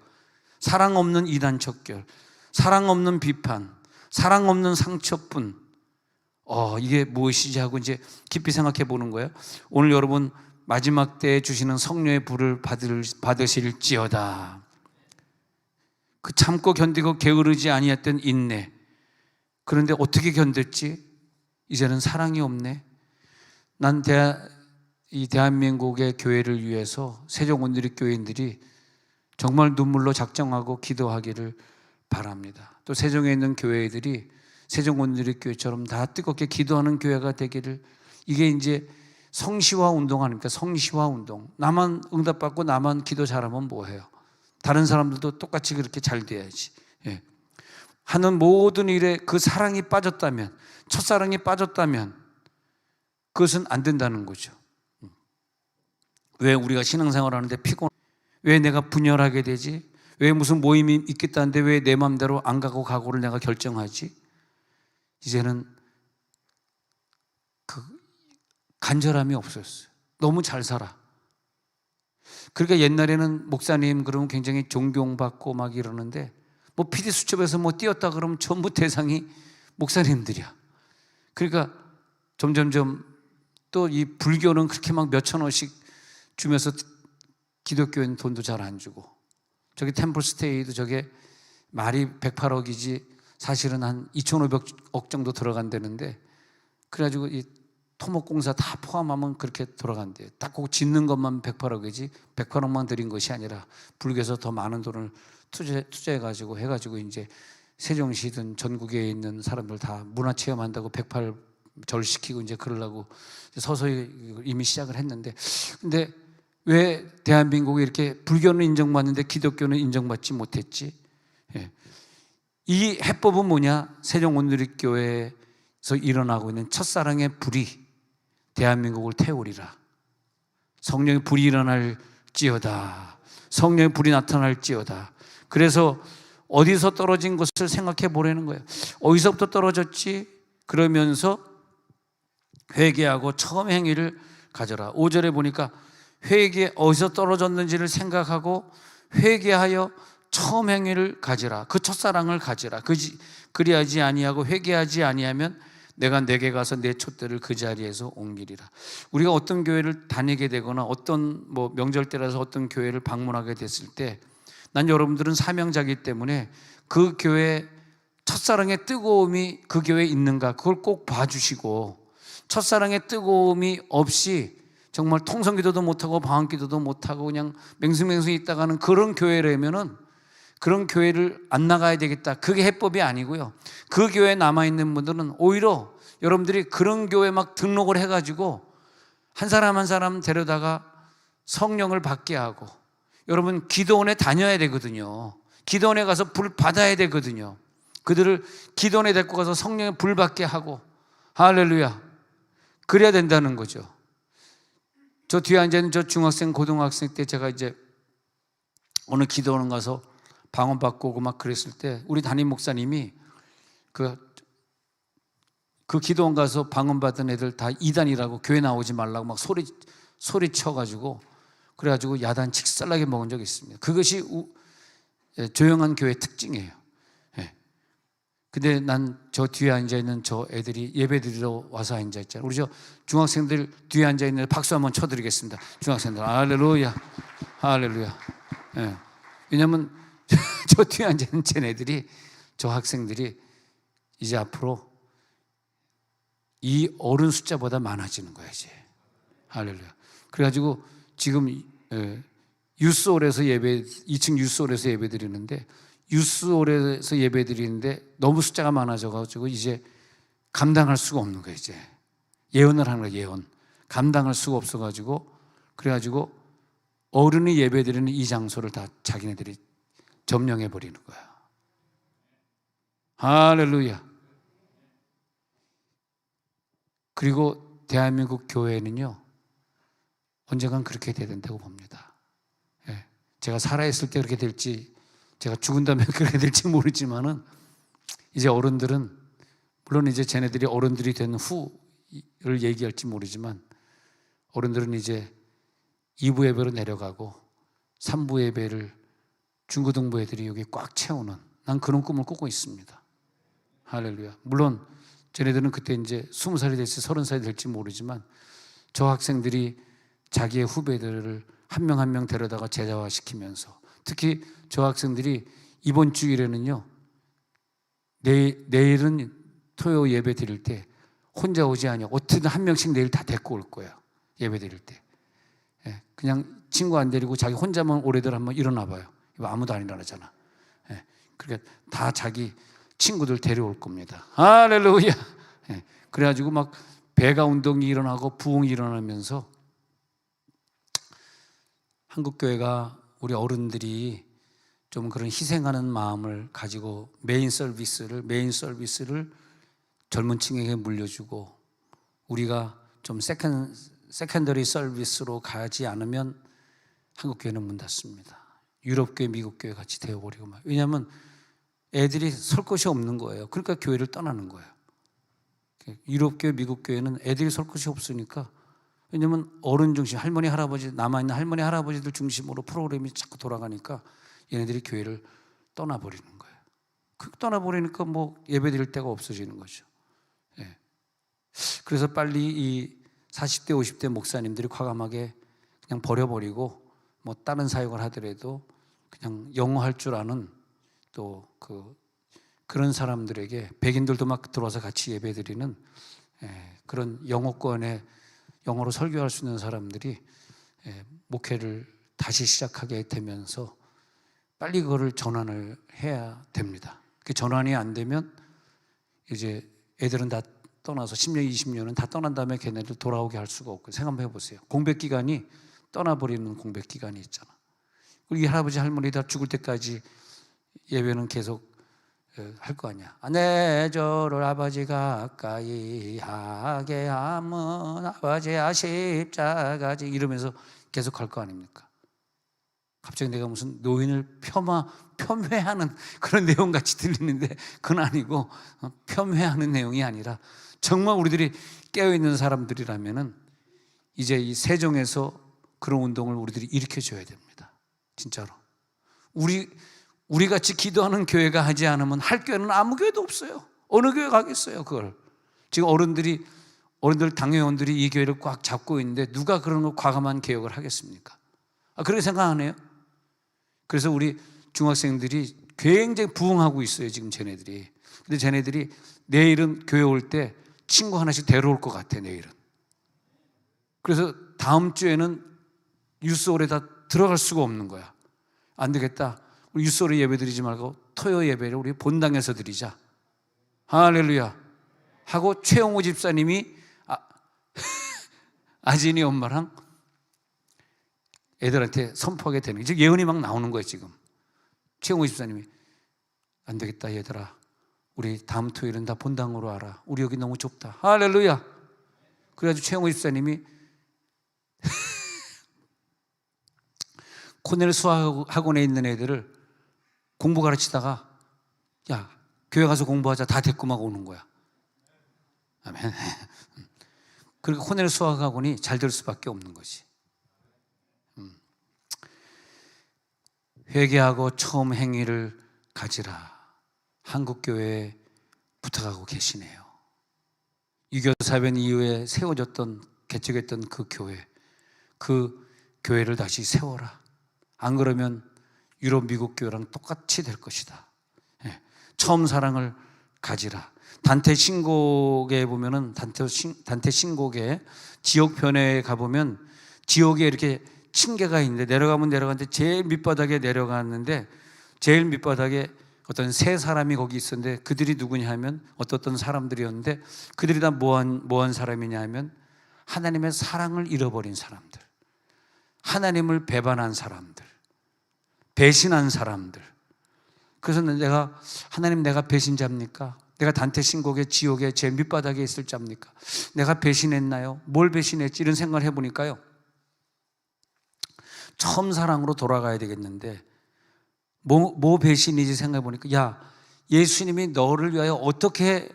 사랑 없는 이단 척결, 사랑 없는 비판, 사랑 없는 상처뿐. 이게 무엇이지 하고 이제 깊이 생각해 보는 거예요. 오늘 여러분 마지막 때에 주시는 성령의 불을 받으실지어다. 그 참고 견디고 게으르지 아니했던 인내, 그런데 어떻게 견뎠지? 이제는 사랑이 없네. 난 이 대한민국의 교회를 위해서 세종온누리교회인들이 정말 눈물로 작정하고 기도하기를 바랍니다. 또 세종에 있는 교회들이 세종온누리교회처럼 다 뜨겁게 기도하는 교회가 되기를. 이게 이제 성시화 운동 아닙니까? 성시화 운동. 나만 응답받고 나만 기도 잘하면 뭐해요? 다른 사람들도 똑같이 그렇게 잘 돼야지. 예. 하는 모든 일에 그 사랑이 빠졌다면, 첫사랑이 빠졌다면 그것은 안 된다는 거죠. 왜 우리가 신앙생활을 하는데 왜 내가 분열하게 되지? 왜 무슨 모임이 있겠다는데 왜 내 마음대로 안 가고 가고를 내가 결정하지? 이제는 그 간절함이 없었어요. 너무 잘 살아. 그러니까 옛날에는 목사님 그러면 굉장히 존경받고 막 이러는데 뭐 PD 수첩에서 뭐 띄었다 그러면 전부 대상이 목사님들이야. 그러니까 점점점 또 이 불교는 그렇게 막 몇천 원씩 주면서 기독교는 돈도 잘 안 주고, 저기 템플스테이도 저게 말이 108억이지 사실은 한 2,500억 정도 들어간다는데, 그래가지고 이 토목공사 다 포함하면 그렇게 돌아간대요. 딱 그 짓는 것만 108억이지 108억만 들인 것이 아니라 불교에서 더 많은 돈을 투자해가지고 해가지고 이제 세종시든 전국에 있는 사람들 다 문화체험한다고 108절 시키고 이제 그러려고 서서히 이미 시작을 했는데, 근데 왜 대한민국이 이렇게 불교는 인정받는데 기독교는 인정받지 못했지? 예. 이 해법은 뭐냐? 세종온누리교회에서 일어나고 있는 첫사랑의 불이 대한민국을 태우리라. 성령의 불이 일어날지어다. 성령의 불이 나타날지어다. 그래서 어디서 떨어진 것을 생각해 보라는 거예요. 어디서부터 떨어졌지? 그러면서 회개하고 처음 행위를 가져라. 5절에 보니까 회개, 어디서 떨어졌는지를 생각하고 회개하여 처음 행위를 가지라. 그 첫사랑을 가지라. 그리하지 아니하고 회개하지 아니하면 내가 내게 가서 내 촛대를 그 자리에서 옮기리라. 우리가 어떤 교회를 다니게 되거나 어떤 뭐 명절 때라서 어떤 교회를 방문하게 됐을 때, 난 여러분들은 사명자이기 때문에 그 교회 첫사랑의 뜨거움이 그 교회에 있는가 그걸 꼭 봐주시고, 첫사랑의 뜨거움이 없이 정말 통성기도도 못하고 방언기도도 못하고 그냥 맹숭맹숭 있다가는 그런 교회라면은 그런 교회를 안 나가야 되겠다. 그게 해법이 아니고요. 그 교회에 남아있는 분들은 오히려 여러분들이 그런 교회 막 등록을 해가지고 한 사람 한 사람 데려다가 성령을 받게 하고, 여러분 기도원에 다녀야 되거든요. 기도원에 가서 불 받아야 되거든요. 그들을 기도원에 데리고 가서 성령의 불 받게 하고, 할렐루야, 그래야 된다는 거죠. 저 뒤에 앉아있는 저 중학생 고등학생 때 제가 이제 어느 기도원 가서 방언 받고 오고 막 그랬을 때 우리 담임 목사님이 그 기도원 가서 방언 받은 애들 다 이단이라고 교회 나오지 말라고 막 소리 쳐가지고 그래가지고 야단 칙살나게 먹은 적이 있습니다. 그것이 조용한 교회 특징이에요. 예. 근데 난 저 뒤에 앉아있는 저 애들이 예배 드리러 와서 앉아있잖아요. 우리 저 중학생들 뒤에 앉아있는 박수 한번 쳐드리겠습니다. 중학생들 할렐루야, 할렐루야. 예. 왜냐하면 저 뒤에 앉아있는 쟤네들이, 저 학생들이 이제 앞으로 이 어른 숫자보다 많아지는 거야 이제. 할렐루야. 그래가지고 지금 유스홀에서 2층 유스홀에서 예배 드리는데, 유스홀에서 예배 드리는데 너무 숫자가 많아져가지고 이제 감당할 수가 없는 거예요. 이제 예언을 하는 거예요. 예언 감당할 수가 없어가지고, 그래가지고 어른이 예배 드리는 이 장소를 다 자기네들이 점령해 버리는 거야. 할렐루야. 그리고 대한민국 교회는요 언젠간 그렇게 돼야 된다고 봅니다. 예. 제가 살아있을 때 그렇게 될지, 제가 죽은 다음에 그렇게 될지 모르지만은, 이제 어른들은, 물론 이제 쟤네들이 어른들이 된 후를 얘기할지 모르지만, 어른들은 이제 2부 예배로 내려가고 3부 예배를 중고등부 애들이 여기 꽉 채우는, 난 그런 꿈을 꾸고 있습니다. 할렐루야. 물론 쟤네들은 그때 이제 20살이 될지 30살이 될지 모르지만, 저 학생들이 자기의 후배들을 한 명 한 명 데려다가 제자화시키면서, 특히 저 학생들이 이번 주일에는요, 내일은 토요 예배 드릴 때 혼자 오지 않냐, 어떻게든 한 명씩 내일 다 데리고 올 거야. 예배 드릴 때 예, 그냥 친구 안 데리고 자기 혼자만 오래들 한번 일어나 봐요. 이거 아무도 안 일어나잖아. 예, 그러니까 다 자기 친구들 데려올 겁니다. 할렐루야. 예, 그래가지고 막 배가 운동이 일어나고 부흥이 일어나면서 한국교회가 우리 어른들이 좀 그런 희생하는 마음을 가지고 메인 서비스를 젊은 층에게 물려주고 우리가 좀 세컨더리 서비스로 가지 않으면 한국교회는 문 닫습니다. 유럽교회, 미국교회 같이 되어버리고 막. 왜냐하면 애들이 설 곳이 없는 거예요. 그러니까 교회를 떠나는 거예요. 유럽교회, 미국교회는 애들이 설 곳이 없으니까. 왜냐하면 어른 중심, 할머니, 할아버지, 남아있는 할머니, 할아버지들 중심으로 프로그램이 자꾸 돌아가니까 얘네들이 교회를 떠나버리는 거예요. 떠나버리니까 뭐 예배 드릴 데가 없어지는 거죠. 예. 그래서 빨리 이 40대, 50대 목사님들이 과감하게 그냥 버려버리고 뭐 다른 사역을 하더라도 그냥 영어 할 줄 아는 또 그런 사람들에게 백인들도 막 들어와서 같이 예배 드리는 그런 영어권에 영어로 설교할 수 있는 사람들이 목회를 다시 시작하게 되면서 빨리 그거를 전환을 해야 됩니다. 그 전환이 안 되면 이제 애들은 다 떠나서 10년, 20년은 다 떠난 다음에 걔네들 돌아오게 할 수가 없고 생각해 한번 보세요. 공백 기간이 떠나버리는 공백 기간이 있잖아. 그리고 이 할아버지 할머니 다 죽을 때까지 예배는 계속 할 거 아니야. 내 저를 아버지가 가까이 하게 하면 아버지야 십자가지 이러면서 계속 할 거 아닙니까? 갑자기 내가 무슨 노인을 폄훼하는 그런 내용 같이 들리는데 그건 아니고 폄훼하는 내용이 아니라 정말 우리들이 깨어있는 사람들이라면은 이제 이 세종에서 그런 운동을 우리들이 일으켜줘야 됩니다. 진짜로. 우리 같이 기도하는 교회가 하지 않으면 할 교회는 아무 교회도 없어요. 어느 교회 가겠어요, 그걸. 지금 어른들 당회원들이 이 교회를 꽉 잡고 있는데 누가 그런 거 과감한 개혁을 하겠습니까? 그렇게 생각 안 해요? 그래서 우리 중학생들이 굉장히 부흥하고 있어요, 지금 쟤네들이. 근데 쟤네들이 내일은 교회 올 때 친구 하나씩 데려올 것 같아, 내일은. 그래서 다음 주에는 유스홀에 다 들어갈 수가 없는 거야. 안 되겠다. 우리 유스홀에 예배 드리지 말고 토요 예배를 우리 본당에서 드리자. 할렐루야. 하고 최영호 집사님이 아진이 엄마랑 애들한테 선포하게 되는 거예요. 예언이 막 나오는 거예요, 지금. 최영호 집사님이 안 되겠다, 얘들아. 우리 다음 토요일은 다 본당으로 와라. 우리 여기 너무 좁다. 할렐루야. 그래가지고 최영호 집사님이 코넬 수학학원에 있는 애들을 공부 가르치다가 야, 교회 가서 공부하자. 다 데리고 막 오는 거야. 아멘. 그리고 코넬 수학학원이 잘 될 수밖에 없는 거지. 회개하고 처음 행위를 가지라. 한국교회에 부탁하고 계시네요. 유교사변 이후에 세워졌던 개척했던 그 교회를 다시 세워라. 안 그러면 유럽 미국 교회랑 똑같이 될 것이다. 처음 사랑을 가지라. 단테 신곡에 보면은 단테 신곡에 지옥편에 가보면 지옥에 이렇게 층계가 있는데 내려가는데 제일 밑바닥에 내려갔는데 제일 밑바닥에 어떤 세 사람이 거기 있었는데 그들이 누구냐 하면 어떤 사람들이었는데 그들이 다 뭐한 사람이냐 하면 하나님의 사랑을 잃어버린 사람들, 하나님을 배반한 사람들, 배신한 사람들. 그래서 하나님 내가 배신자입니까? 내가 단테 신곡의 지옥의 제 밑바닥에 있을 자입니까? 내가 배신했나요? 뭘 배신했지? 이런 생각을 해보니까요, 처음 사랑으로 돌아가야 되겠는데 뭐 배신이지 생각해보니까 야, 예수님이 너를 위하여 어떻게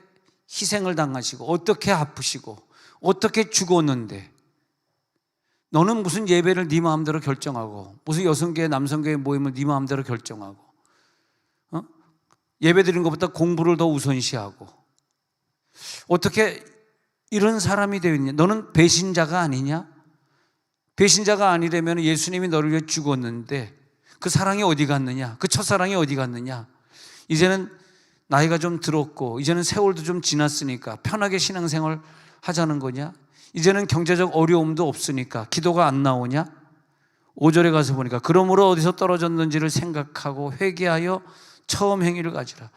희생을 당하시고 어떻게 아프시고 어떻게 죽었는데 너는 무슨 예배를 네 마음대로 결정하고 무슨 여성교회 남성교회 모임을 네 마음대로 결정하고 예배 드리는 것보다 공부를 더 우선시하고 어떻게 이런 사람이 되어 있냐? 너는 배신자가 아니냐? 배신자가 아니라면 예수님이 너를 위해 죽었는데 그 사랑이 어디 갔느냐? 그 첫사랑이 어디 갔느냐? 이제는 나이가 좀 들었고 이제는 세월도 좀 지났으니까 편하게 신앙생활 하자는 거냐? 이제는 경제적 어려움도 없으니까 기도가 안 나오냐? 5절에 가서 보니까 그러므로 어디서 떨어졌는지를 생각하고 회개하여 처음 행위를 가지라.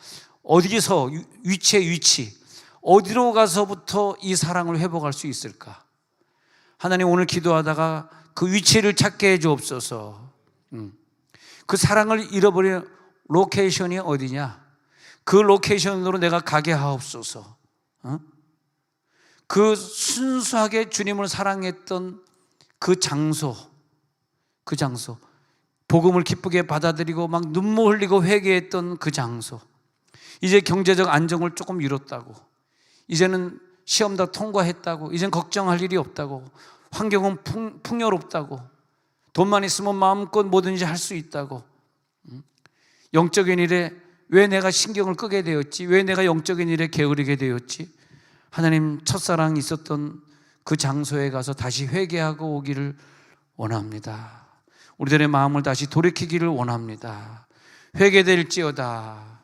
어디서, 위치의 위치, 어디로 가서부터 이 사랑을 회복할 수 있을까? 하나님, 오늘 기도하다가 그 위치를 찾게 해 주옵소서. 그 사랑을 잃어버린 로케이션이 어디냐? 그 로케이션으로 내가 가게 하옵소서. 그 순수하게 주님을 사랑했던 그 장소, 복음을 기쁘게 받아들이고 막 눈물 흘리고 회개했던 그 장소, 이제 경제적 안정을 조금 이뤘다고, 이제는 시험 다 통과했다고, 이젠 걱정할 일이 없다고, 환경은 풍요롭다고, 돈만 있으면 마음껏 뭐든지 할 수 있다고, 영적인 일에 왜 내가 신경을 끄게 되었지? 왜 내가 영적인 일에 게으르게 되었지? 하나님, 첫사랑이 있었던 그 장소에 가서 다시 회개하고 오기를 원합니다. 우리들의 마음을 다시 돌이키기를 원합니다. 회개될지어다,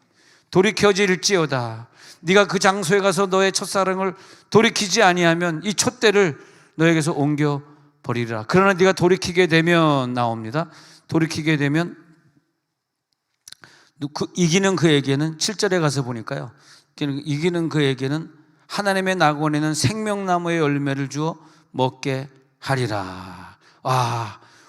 돌이켜질지어다. 네가 그 장소에 가서 너의 첫사랑을 돌이키지 아니하면 이 촛대를 너에게서 옮겨버리리라. 그러나 네가 돌이키게 되면, 나옵니다, 돌이키게 되면 이기는 그에게는, 7절에 가서 보니까요, 이기는 그에게는 하나님의 낙원에는 생명나무의 열매를 주어 먹게 하리라.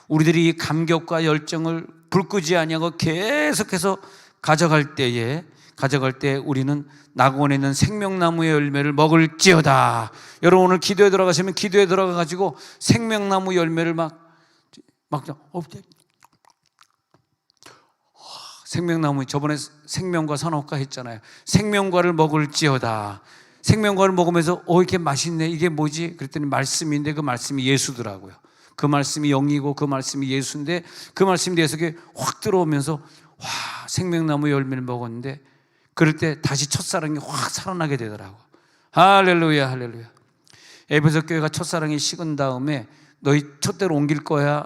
우리들이 이 감격과 열정을 불 끄지 아니하고 계속해서 가져갈 때 우리는 낙원에 있는 생명나무의 열매를 먹을지어다. 여러분, 오늘 기도에 들어가시면 기도에 들어가가지고 생명나무 열매를 생명나무, 저번에 생명과 산업과 했잖아요. 생명과를 먹을지어다. 생명과를 먹으면서 이렇게 맛있네, 이게 뭐지? 그랬더니 말씀인데 그 말씀이 예수더라고요. 그 말씀이 영이고 그 말씀이 예수인데 그 말씀이 내 속에 확 들어오면서 생명나무 열매를 먹었는데, 그럴 때 다시 첫사랑이 확 살아나게 되더라고. 할렐루야, 할렐루야. 에베소 교회가 첫사랑이 식은 다음에 너희 촛대로 옮길 거야,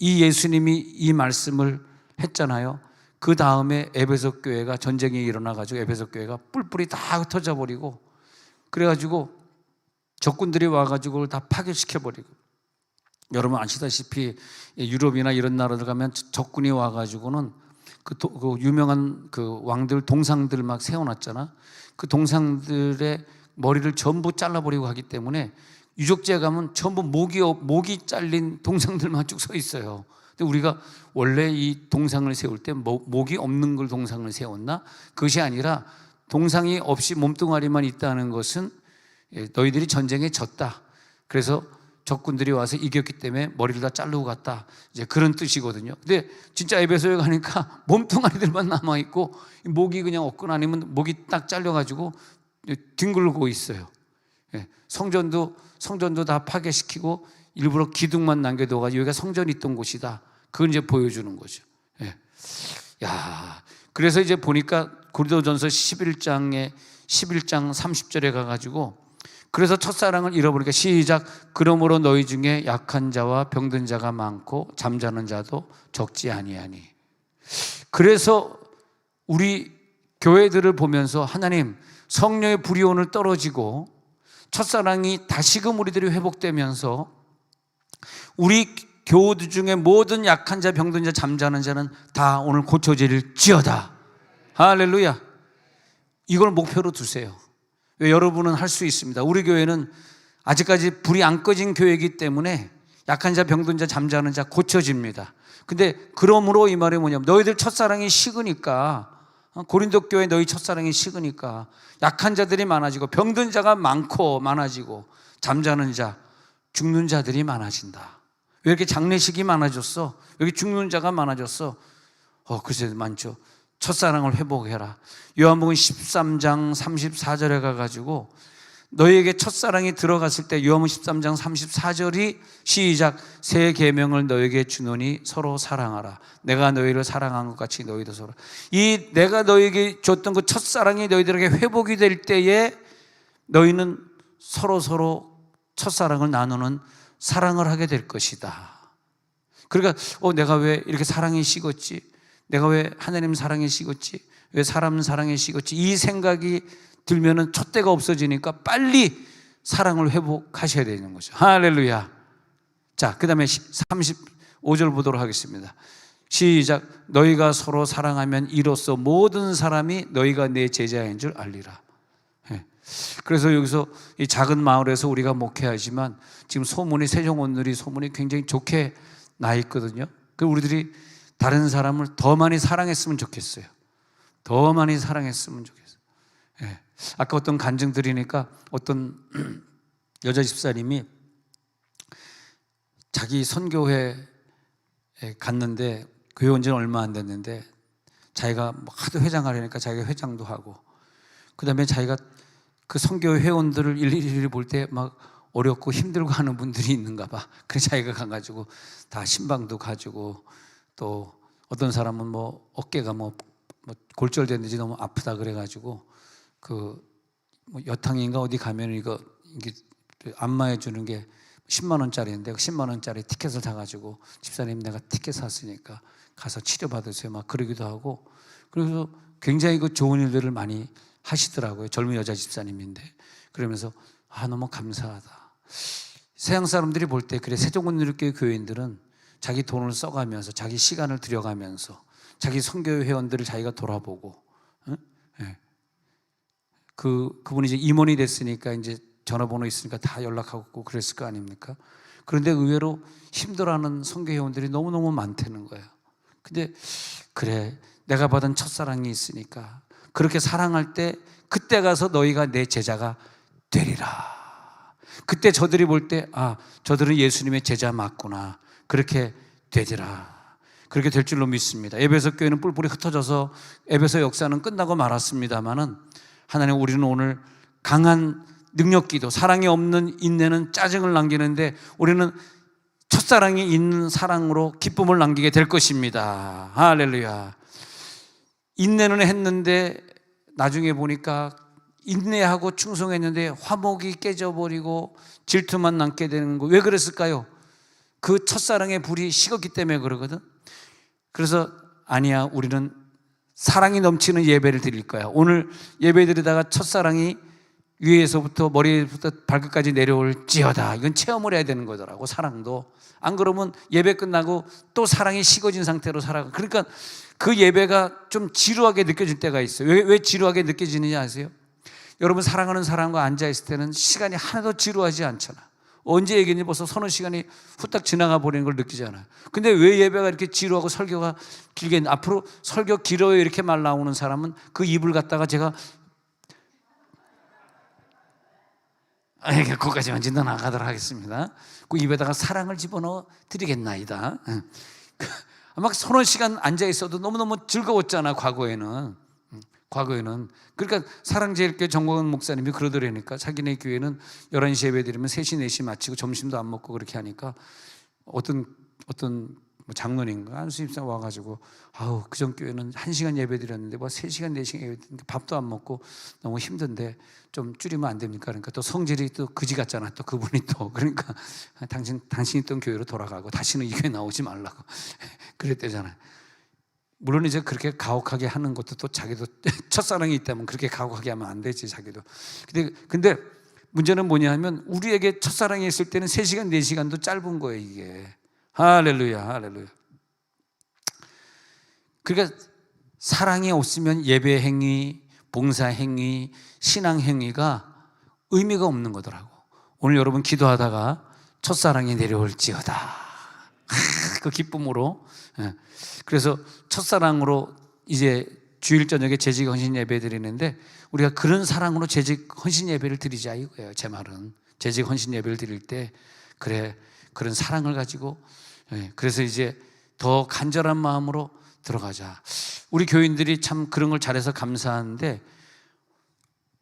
이 예수님이 이 말씀을 했잖아요. 그 다음에 에베소 교회가 전쟁이 일어나가지고 에베소 교회가 뿔뿔이 다 흩어져 버리고, 그래가지고 적군들이 와가지고 그걸 다 파괴시켜버리고, 여러분 아시다시피 유럽이나 이런 나라들 가면 적군이 와가지고는 그 유명한 그 왕들 동상들 막 세워놨잖아. 그 동상들의 머리를 전부 잘라버리고 하기 때문에 유적지에 가면 전부 목이 잘린 동상들만 쭉 서 있어요. 근데 우리가 원래 이 동상을 세울 때 목이 없는 걸 동상을 세웠나? 그것이 아니라 동상이 없이 몸뚱아리만 있다는 것은 너희들이 전쟁에 졌다, 그래서 적군들이 와서 이겼기 때문에 머리를 다 자르고 갔다, 이제 그런 뜻이거든요. 근데 진짜 에베소에 가니까 몸뚱아리들만 남아있고 목이 그냥 없거나 아니면 목이 딱 잘려가지고 뒹굴고 있어요. 성전도 다 파괴시키고 일부러 기둥만 남겨둬가지고 여기가 성전이 있던 곳이다, 그걸 이제 보여주는 거죠. 그래서 이제 보니까 고린도전서 11장 30절에 가가지고, 그래서 첫사랑을 잃어버리니까, 시작. 그러므로 너희 중에 약한 자와 병든 자가 많고 잠자는 자도 적지 아니하니. 그래서 우리 교회들을 보면서 하나님, 성령의 불이 오늘 떨어지고 첫사랑이 다시금 우리들이 회복되면서 우리 교우들 중에 모든 약한 자, 병든 자, 잠자는 자는 다 오늘 고쳐질지어다. 할렐루야. 이걸 목표로 두세요. 왜? 여러분은 할 수 있습니다. 우리 교회는 아직까지 불이 안 꺼진 교회이기 때문에 약한 자, 병든 자, 잠자는 자 고쳐집니다. 근데 그러므로 이 말이 뭐냐면, 너희들 첫사랑이 식으니까, 고린도 교회 너희 첫사랑이 식으니까 약한 자들이 많아지고 병든 자가 많아지고 잠자는 자, 죽는 자들이 많아진다. 왜 이렇게 장례식이 많아졌어? 여기 죽는 자가 많아졌어? 글쎄 많죠. 첫사랑을 회복해라. 요한복음 13장 34절에 가가지고 너희에게 첫사랑이 들어갔을 때, 요한복음 13장 34절이 시작. 새 계명을 너희에게 주노니 서로 사랑하라. 내가 너희를 사랑한 것 같이 너희도 서로. 이 내가 너희에게 줬던 그 첫사랑이 너희들에게 회복이 될 때에 너희는 서로 첫사랑을 나누는 사랑을 하게 될 것이다. 그러니까 내가 왜 이렇게 사랑이 식었지? 내가 왜 하나님 사랑이 식었지? 왜 사람 사랑이 식었지? 이 생각이 들면은 촛대가 없어지니까 빨리 사랑을 회복하셔야 되는 거죠. 할렐루야. 자, 그 다음에 5절 보도록 하겠습니다. 시작. 너희가 서로 사랑하면 이로써 모든 사람이 너희가 내 제자인 줄 알리라. 그래서 여기서 이 작은 마을에서 우리가 목회하지만 지금 소문이, 세종원들이 소문이 굉장히 좋게 나 있거든요. 그 우리들이 다른 사람을 더 많이 사랑했으면 좋겠어요. 더 많이 사랑했으면 좋겠어요. 아까 어떤 간증 드리니까 어떤 여자 집사님이 자기 선교회에 갔는데 교회 온 지는 얼마 안 됐는데 자기가 하도 회장하려니까 자기가 회장도 하고, 그 다음에 자기가 그 선교회 회원들을 일일이 볼 때 막 어렵고 힘들고 하는 분들이 있는가 봐. 그래서 자기가 가가지고 다 신방도 가지고, 또 어떤 사람은 뭐 어깨가 뭐 골절됐는지 너무 아프다 그래가지고 그 뭐 여탕인가 어디 가면 이게 안마해 주는 게 10만 원짜리인데 그 10만 원짜리 티켓을 사가지고 집사님 내가 티켓 샀으니까 가서 치료받으세요 막 그러기도 하고, 그래서 굉장히 그 좋은 일들을 많이 하시더라고요. 젊은 여자 집사님인데. 그러면서 너무 감사하다. 서양 사람들이 볼 때 그래, 세종문누리교회 교인들은 자기 돈을 써가면서 자기 시간을 들여가면서 자기 선교회 회원들을 자기가 돌아보고, 응? 네. 그분이 이제 임원이 됐으니까 이제 전화번호 있으니까 다 연락하고 그랬을 거 아닙니까? 그런데 의외로 힘들어하는 선교 회원들이 너무너무 많다는 거예요. 근데 그래, 내가 받은 첫사랑이 있으니까 그렇게 사랑할 때 그때 가서 너희가 내 제자가 되리라. 그때 저들이 볼 때 저들은 예수님의 제자 맞구나. 그렇게 되리라. 그렇게 될 줄로 믿습니다. 에베소 교회는 뿔뿔이 흩어져서 에베소 역사는 끝나고 말았습니다마는, 하나님, 우리는 오늘 강한 능력기도, 사랑이 없는 인내는 짜증을 남기는데 우리는 첫사랑이 있는 사랑으로 기쁨을 남기게 될 것입니다. 할렐루야. 인내는 했는데 나중에 보니까 인내하고 충성했는데 화목이 깨져버리고 질투만 남게 되는 거, 왜 그랬을까요? 그 첫사랑의 불이 식었기 때문에 그러거든. 그래서 아니야, 우리는 사랑이 넘치는 예배를 드릴 거야. 오늘 예배 드리다가 첫사랑이 위에서부터 머리부터 발끝까지 내려올지어다. 이건 체험을 해야 되는 거더라고, 사랑도. 안 그러면 예배 끝나고 또 사랑이 식어진 상태로 살아가. 그러니까 그 예배가 좀 지루하게 느껴질 때가 있어요. 왜 지루하게 느껴지느냐 아세요? 여러분, 사랑하는 사람과 앉아있을 때는 시간이 하나도 지루하지 않잖아. 언제 얘기했니? 벌써 서너 시간이 후딱 지나가 버리는 걸 느끼잖아요. 근데 왜 예배가 이렇게 지루하고 설교가 길게, 앞으로 설교 길어요 이렇게 말 나오는 사람은 그 입을 갖다가 제가 거기까지만 진단 안 가도록 하겠습니다. 그 입에다가 사랑을 집어넣어 드리겠나이다. 막 서너 시간 앉아있어도 너무너무 즐거웠잖아, 과거에는. 그러니까 사랑제일교회 정광훈 목사님이 그러더라니까. 자기네 교회는 11시 예배 드리면 3시, 4시 마치고 점심도 안 먹고 그렇게 하니까 어떤 장로님과 안수집사 와가지고 그전 교회는 1시간 예배 드렸는데 3시간, 4시간 예배 드리니까 밥도 안 먹고 너무 힘든데 좀 줄이면 안 됩니까? 그러니까 또 성질이 또 그지 같잖아, 또 그분이 또. 그러니까 당신이 있던 교회로 돌아가고 다시는 이 교회 나오지 말라고 그랬대잖아요. 물론 이제 그렇게 가혹하게 하는 것도 또 자기도 첫사랑이 있다면 그렇게 가혹하게 하면 안 되지, 자기도. 근데 문제는 뭐냐 하면 우리에게 첫사랑이 있을 때는 3시간, 4시간도 짧은 거예요, 이게. 할렐루야. 그러니까 사랑이 없으면 예배 행위, 봉사 행위, 신앙 행위가 의미가 없는 거더라고. 오늘 여러분 기도하다가 첫사랑이 내려올지어다. 그 기쁨으로. 그래서 첫사랑으로 이제 주일 저녁에 재직 헌신 예배 드리는데, 우리가 그런 사랑으로 재직 헌신 예배를 드리자 이거예요. 제 말은 재직 헌신 예배를 드릴 때 그래, 그런 사랑을 가지고, 그래서 이제 더 간절한 마음으로 들어가자. 우리 교인들이 참 그런 걸 잘해서 감사한데,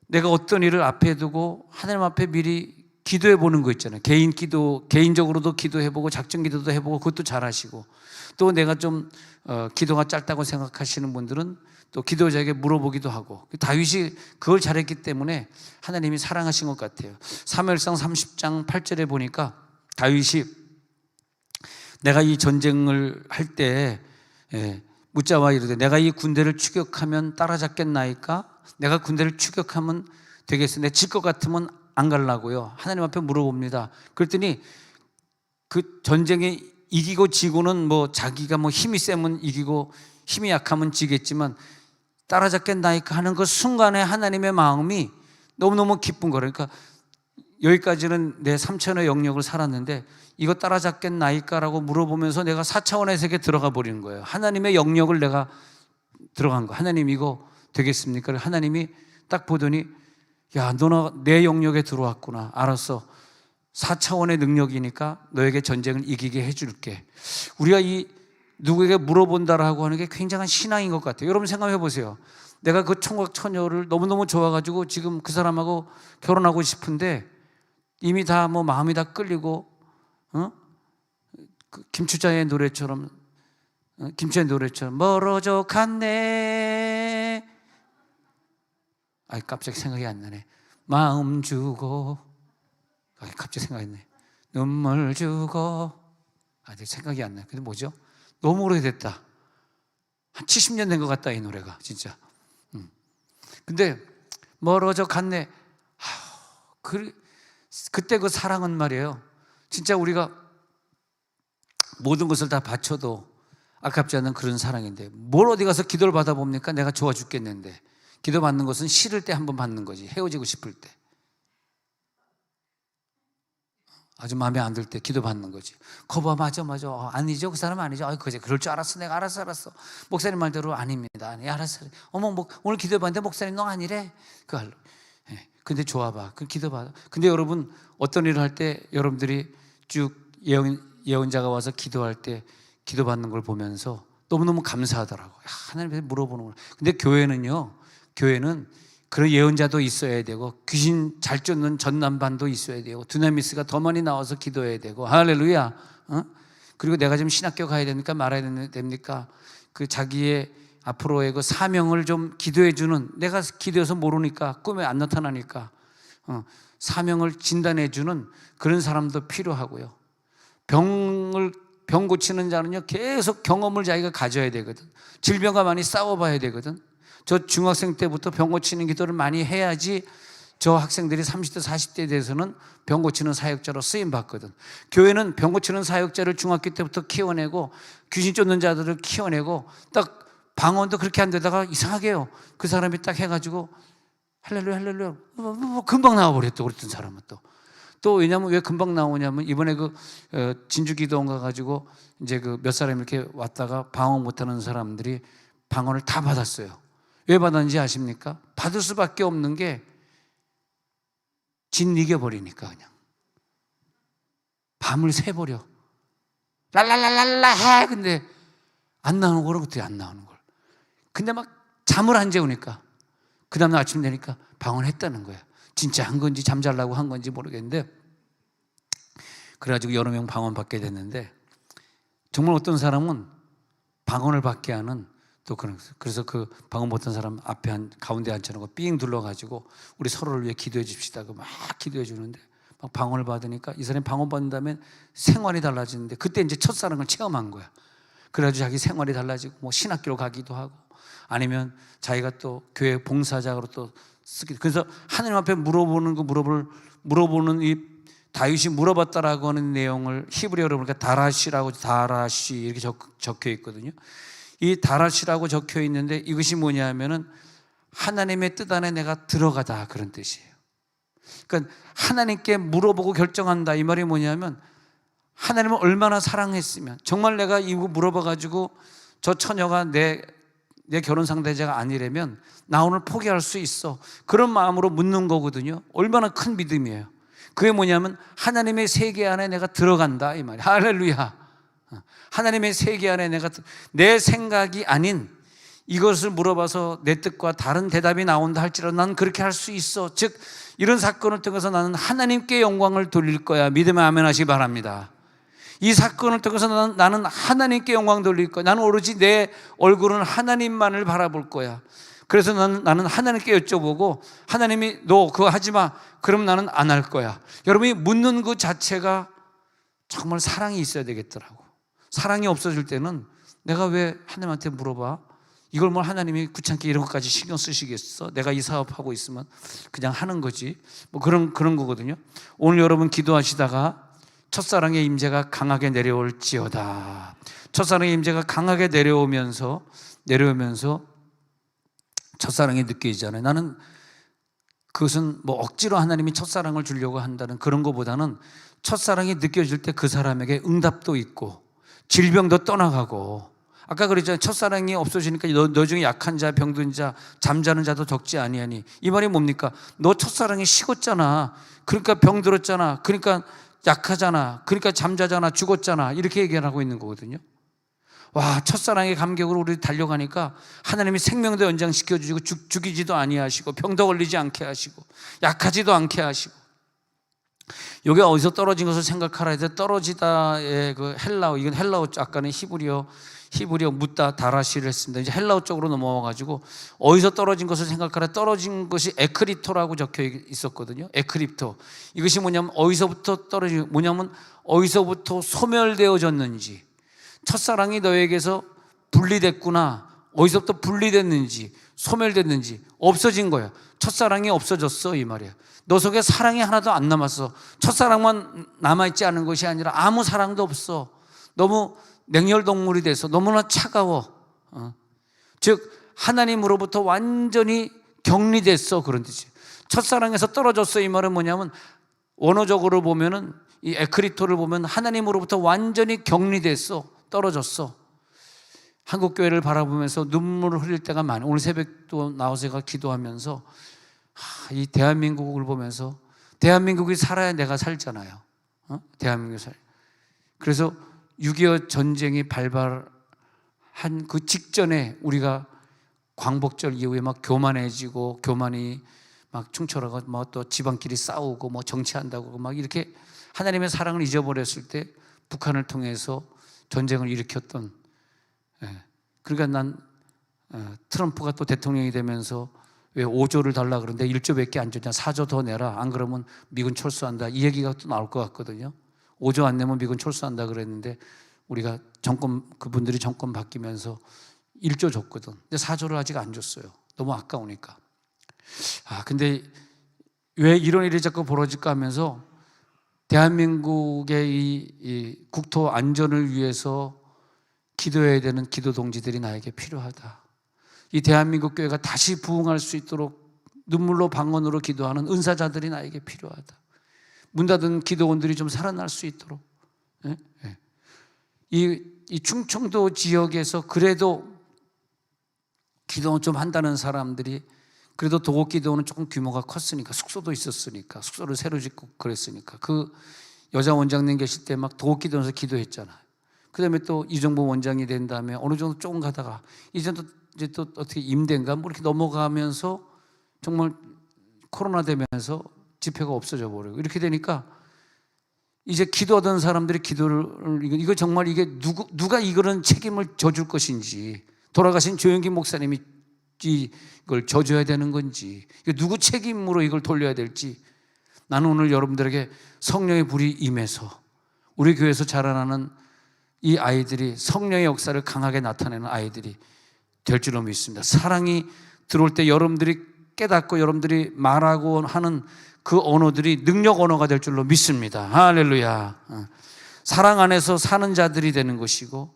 내가 어떤 일을 앞에 두고 하나님 앞에 미리 기도해 보는 거 있잖아요. 개인적으로도 기도해보고 작정 기도도 해보고 그것도 잘하시고, 또 내가 좀 기도가 짧다고 생각하시는 분들은 또 기도자에게 물어보기도 하고. 다윗이 그걸 잘했기 때문에 하나님이 사랑하신 것 같아요. 사무엘상 30장 8절에 보니까 다윗이 내가 이 전쟁을 할 때 묻자와 이르되 내가 이 군대를 추격하면 따라잡겠나이까? 내가 군대를 추격하면 되겠어? 내가 질 것 같으면 안 가려고요. 하나님 앞에 물어봅니다. 그랬더니 그 전쟁에 이기고 지고는 뭐 자기가 뭐 힘이 세면 이기고 힘이 약하면 지겠지만 따라잡겠나이까 하는 그 순간에 하나님의 마음이 너무너무 기쁜 거예요. 그러니까 여기까지는 내 3차원의 영역을 살았는데 이거 따라잡겠나이까라고 물어보면서 내가 4차원의 세계에 들어가 버리는 거예요. 하나님의 영역을 내가 들어간 거. 하나님 이거 되겠습니까? 하나님이 딱 보더니 야, 너는 내 영역에 들어왔구나. 알았어. 4차원의 능력이니까 너에게 전쟁을 이기게 해줄게. 우리가 이 누구에게 물어본다라고 하는 게 굉장한 신앙인 것 같아요. 여러분 생각해 보세요. 내가 그 총각 처녀를 너무너무 좋아가지고 지금 그 사람하고 결혼하고 싶은데 이미 다 뭐 마음이 다 끌리고, 그 김추자의 노래처럼, 김추자의 노래처럼 멀어져 갔네. 아이, 갑자기 생각이 안 나네. 마음 주고, 갑자기 생각이 안 나네. 눈물 주고, 아직 생각이 안 나요. 근데 뭐죠? 너무 오래됐다. 한 70년 된 것 같다, 이 노래가, 진짜. 근데 멀어져 갔네. 그때 그 사랑은 말이에요. 진짜 우리가 모든 것을 다 바쳐도 아깝지 않은 그런 사랑인데 뭘 어디 가서 기도를 받아봅니까? 내가 좋아 죽겠는데. 기도 받는 것은 싫을 때 한 번 받는 거지. 헤어지고 싶을 때. 아주 마음에 안 들 때 기도 받는 거지. 거봐, 맞아. 아니죠. 그 사람 아니죠. 그제 그럴 줄 알았어. 내가 알았어. 목사님 말대로 아닙니다. 네, 알았어. 오늘 기도 받는데 목사님 너 아니래. 그거 근데 좋아봐. 그 기도 받아. 근데 여러분 어떤 일을 할 때 여러분들이 쭉 예언자가 와서 기도할 때 기도 받는 걸 보면서 너무너무 감사하더라고요. 하나님께 물어보는 걸. 근데 교회는 그런 예언자도 있어야 되고 귀신 잘 쫓는 전남반도 있어야 되고 두나미스가 더 많이 나와서 기도해야 되고 할렐루야. 그리고 내가 지금 신학교 가야 됩니까? 말아야 됩니까? 그 자기의 앞으로의 그 사명을 좀 기도해 주는, 내가 기도해서 모르니까 꿈에 안 나타나니까 사명을 진단해 주는 그런 사람도 필요하고요. 병 고치는 자는요 계속 경험을 자기가 가져야 되거든. 질병과 많이 싸워봐야 되거든. 저 중학생 때부터 병 고치는 기도를 많이 해야지 저 학생들이 30대 40대에 대해서는 병 고치는 사역자로 쓰임 받거든. 교회는 병 고치는 사역자를 중학교 때부터 키워내고 귀신 쫓는 자들을 키워내고 딱 방언도 그렇게 안 되다가 이상하게요. 그 사람이 딱 해가지고 할렐루야 금방 나와버렸다. 그랬던 사람은 또 왜냐면 왜 금방 나오냐면 이번에 그 진주 기도원 가가지고 이제 그 몇 사람 이렇게 왔다가 방언 못하는 사람들이 방언을 다 받았어요. 왜 받았는지 아십니까? 받을 수밖에 없는 게 진 이겨버리니까 그냥 밤을 새버려. 랄랄랄랄라 해. 근데 안 나오는 거는 그때 안 나오는 걸. 근데 막 잠을 안 재우니까 그 다음날 아침 되니까 방언했다는 거야. 진짜 한 건지 잠자려고 한 건지 모르겠는데 그래가지고 여러 명 방언 받게 됐는데 정말 어떤 사람은 방언을 받게 하는 또 그래서 그 방언 못한 사람 앞에 가운데 앉혀놓고 삥 둘러가지고 우리 서로를 위해 기도해 줍시다. 막 기도해 주는데 막 방언을 받으니까 이 사람이 방언 받는 다음에 생활이 달라지는데 그때 이제 첫사랑을 체험한 거야. 그래가지고 자기 생활이 달라지고 뭐 신학교로 가기도 하고 아니면 자기가 또 교회 봉사자로 또 쓰기도. 그래서 하나님 앞에 물어보는 이 다윗이 물어봤다라고 하는 내용을 히브리어로 보니까 다라시 이렇게 적혀 있거든요. 이 다라시라고 적혀 있는데 이것이 뭐냐면은 하나님의 뜻 안에 내가 들어가다 그런 뜻이에요. 그러니까 하나님께 물어보고 결정한다 이 말이 뭐냐면 하나님을 얼마나 사랑했으면 정말 내가 이거 물어봐가지고 저 처녀가 내 결혼 상대자가 아니라면 나 오늘 포기할 수 있어. 그런 마음으로 묻는 거거든요. 얼마나 큰 믿음이에요. 그게 뭐냐면 하나님의 세계 안에 내가 들어간다 이 말이에요. 할렐루야. 하나님의 세계 안에 내가 내 생각이 아닌 이것을 물어봐서 내 뜻과 다른 대답이 나온다 할지라도 나는 그렇게 할 수 있어. 즉 이런 사건을 통해서 나는 하나님께 영광을 돌릴 거야. 믿으면 아멘 하시기 바랍니다. 이 사건을 통해서 나는 하나님께 영광 돌릴 거야. 나는 오로지 내 얼굴은 하나님만을 바라볼 거야. 그래서 나는 하나님께 여쭤보고 하나님이 너 그거 하지 마. 그럼 나는 안 할 거야. 여러분이 묻는 그 자체가 정말 사랑이 있어야 되겠더라고. 사랑이 없어질 때는 내가 왜 하나님한테 물어봐? 이걸 뭐 하나님이 귀찮게 이런 것까지 신경 쓰시겠어? 내가 이 사업하고 있으면 그냥 하는 거지. 뭐 그런 거거든요. 오늘 여러분 기도하시다가 첫사랑의 임재가 강하게 내려올지어다. 첫사랑의 임재가 강하게 내려오면서 첫사랑이 느껴지잖아요. 나는 그것은 뭐 억지로 하나님이 첫사랑을 주려고 한다는 그런 것보다는 첫사랑이 느껴질 때 그 사람에게 응답도 있고 질병도 떠나가고, 아까 그랬잖아요. 첫사랑이 없어지니까 너 중에 약한 자, 병든 자, 잠자는 자도 적지 아니하니. 이 말이 뭡니까? 너 첫사랑이 식었잖아. 그러니까 병들었잖아. 그러니까 약하잖아. 그러니까 잠자잖아. 죽었잖아. 이렇게 얘기하고 있는 거거든요. 와, 첫사랑의 감격으로 우리 달려가니까 하나님이 생명도 연장시켜 주시고 죽이지도 아니하시고 병도 걸리지 않게 하시고 약하지도 않게 하시고. 여기 어디서 떨어진 것을 생각하라 해서 떨어지다의 그 헬라어, 이건 헬라어, 아까는 히브리어 묻다 다라시를 했습니다. 이제 헬라어 쪽으로 넘어와가지고 어디서 떨어진 것을 생각하라. 떨어진 것이 에크립토라고 적혀 있었거든요. 에크립토. 이것이 어디서부터 뭐냐면 어디서부터 소멸되어졌는지, 첫사랑이 너에게서 분리됐구나. 어디서부터 분리됐는지, 소멸됐는지, 없어진 거야. 첫사랑이 없어졌어, 이 말이야. 너 속에 사랑이 하나도 안 남았어. 첫사랑만 남아있지 않은 것이 아니라 아무 사랑도 없어. 너무 냉혈동물이 돼서 너무나 차가워. 즉 하나님으로부터 완전히 격리됐어, 그런 뜻이에요. 첫사랑에서 떨어졌어, 이 말은 뭐냐면 원어적으로 보면은 이 에크리토를 보면 하나님으로부터 완전히 격리됐어, 떨어졌어. 한국교회를 바라보면서 눈물을 흘릴 때가 많아요. 오늘 새벽도 나와서 제가 기도하면서 이 대한민국을 보면서, 대한민국이 살아야 내가 살잖아요. 대한민국이 살. 그래서 6.25 전쟁이 발발한 그 직전에 우리가 광복절 이후에 막 교만해지고, 교만이 막 충철하고, 뭐 또 지방끼리 싸우고, 뭐 정치한다고 막 이렇게 하나님의 사랑을 잊어버렸을 때 북한을 통해서 전쟁을 일으켰던. 그러니까 난 트럼프가 또 대통령이 되면서 왜 5조를 달라 그러는데 1조밖에 안 줬냐, 4조 더 내라, 안 그러면 미군 철수한다, 이 얘기가 또 나올 것 같거든요. 5조 안 내면 미군 철수한다 그랬는데 우리가 그분들이 정권 바뀌면서 1조 줬거든. 근데 4조를 아직 안 줬어요. 너무 아까우니까. 근데 왜 이런 일이 자꾸 벌어질까 하면서 대한민국의 이 국토 안전을 위해서 기도해야 되는 기도 동지들이 나에게 필요하다. 이 대한민국 교회가 다시 부흥할 수 있도록 눈물로 방언으로 기도하는 은사자들이 나에게 필요하다. 문 닫은 기도원들이 좀 살아날 수 있도록. 이 충청도 지역에서 그래도 기도 좀 한다는 사람들이, 그래도 도곡 기도원은 조금 규모가 컸으니까, 숙소도 있었으니까, 숙소를 새로 짓고 그랬으니까, 그 여자 원장님 계실 때 막 도곡 기도원에서 기도했잖아요. 그 다음에 또 이정보 원장이 된 다음에 어느 정도 조금 가다가 이제 또 어떻게 임대인가 뭐 이렇게 넘어가면서 정말 코로나 되면서 집회가 없어져 버리고, 이렇게 되니까 이제 기도하던 사람들이 기도를, 이거 정말 이게 누가 이거는 책임을 져줄 것인지, 돌아가신 조영기 목사님이 이걸 져줘야 되는 건지, 누구 책임으로 이걸 돌려야 될지. 나는 오늘 여러분들에게 성령의 불이 임해서 우리 교회에서 자라나는 이 아이들이 성령의 역사를 강하게 나타내는 아이들이 될 줄로 믿습니다. 사랑이 들어올 때 여러분들이 깨닫고 여러분들이 말하고 하는 그 언어들이 능력 언어가 될 줄로 믿습니다. 할렐루야. 사랑 안에서 사는 자들이 되는 것이고,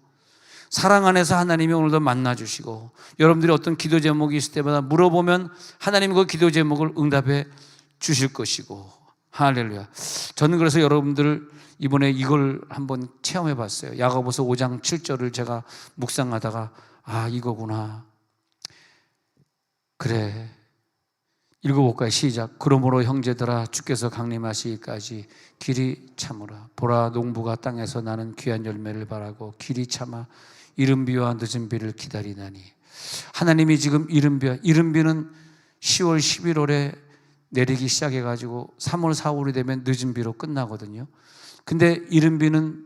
사랑 안에서 하나님이 오늘도 만나주시고, 여러분들이 어떤 기도 제목이 있을 때마다 물어보면 하나님이 그 기도 제목을 응답해 주실 것이고. 할렐루야. 저는 그래서 여러분들 이번에 이걸 한번 체험해 봤어요. 야고보서 5장 7절을 제가 묵상하다가 이거구나. 그래. 읽어볼까요? 시작. 그러므로 형제들아, 주께서 강림하시기까지 길이 참으라. 보라, 농부가 땅에서 나는 귀한 열매를 바라고 길이 참아 이른 비와 늦은 비를 기다리나니. 하나님이 지금 이른 비는 10월 11월에 내리기 시작해가지고 3월 4월이 되면 늦은 비로 끝나거든요. 근데 이른 비는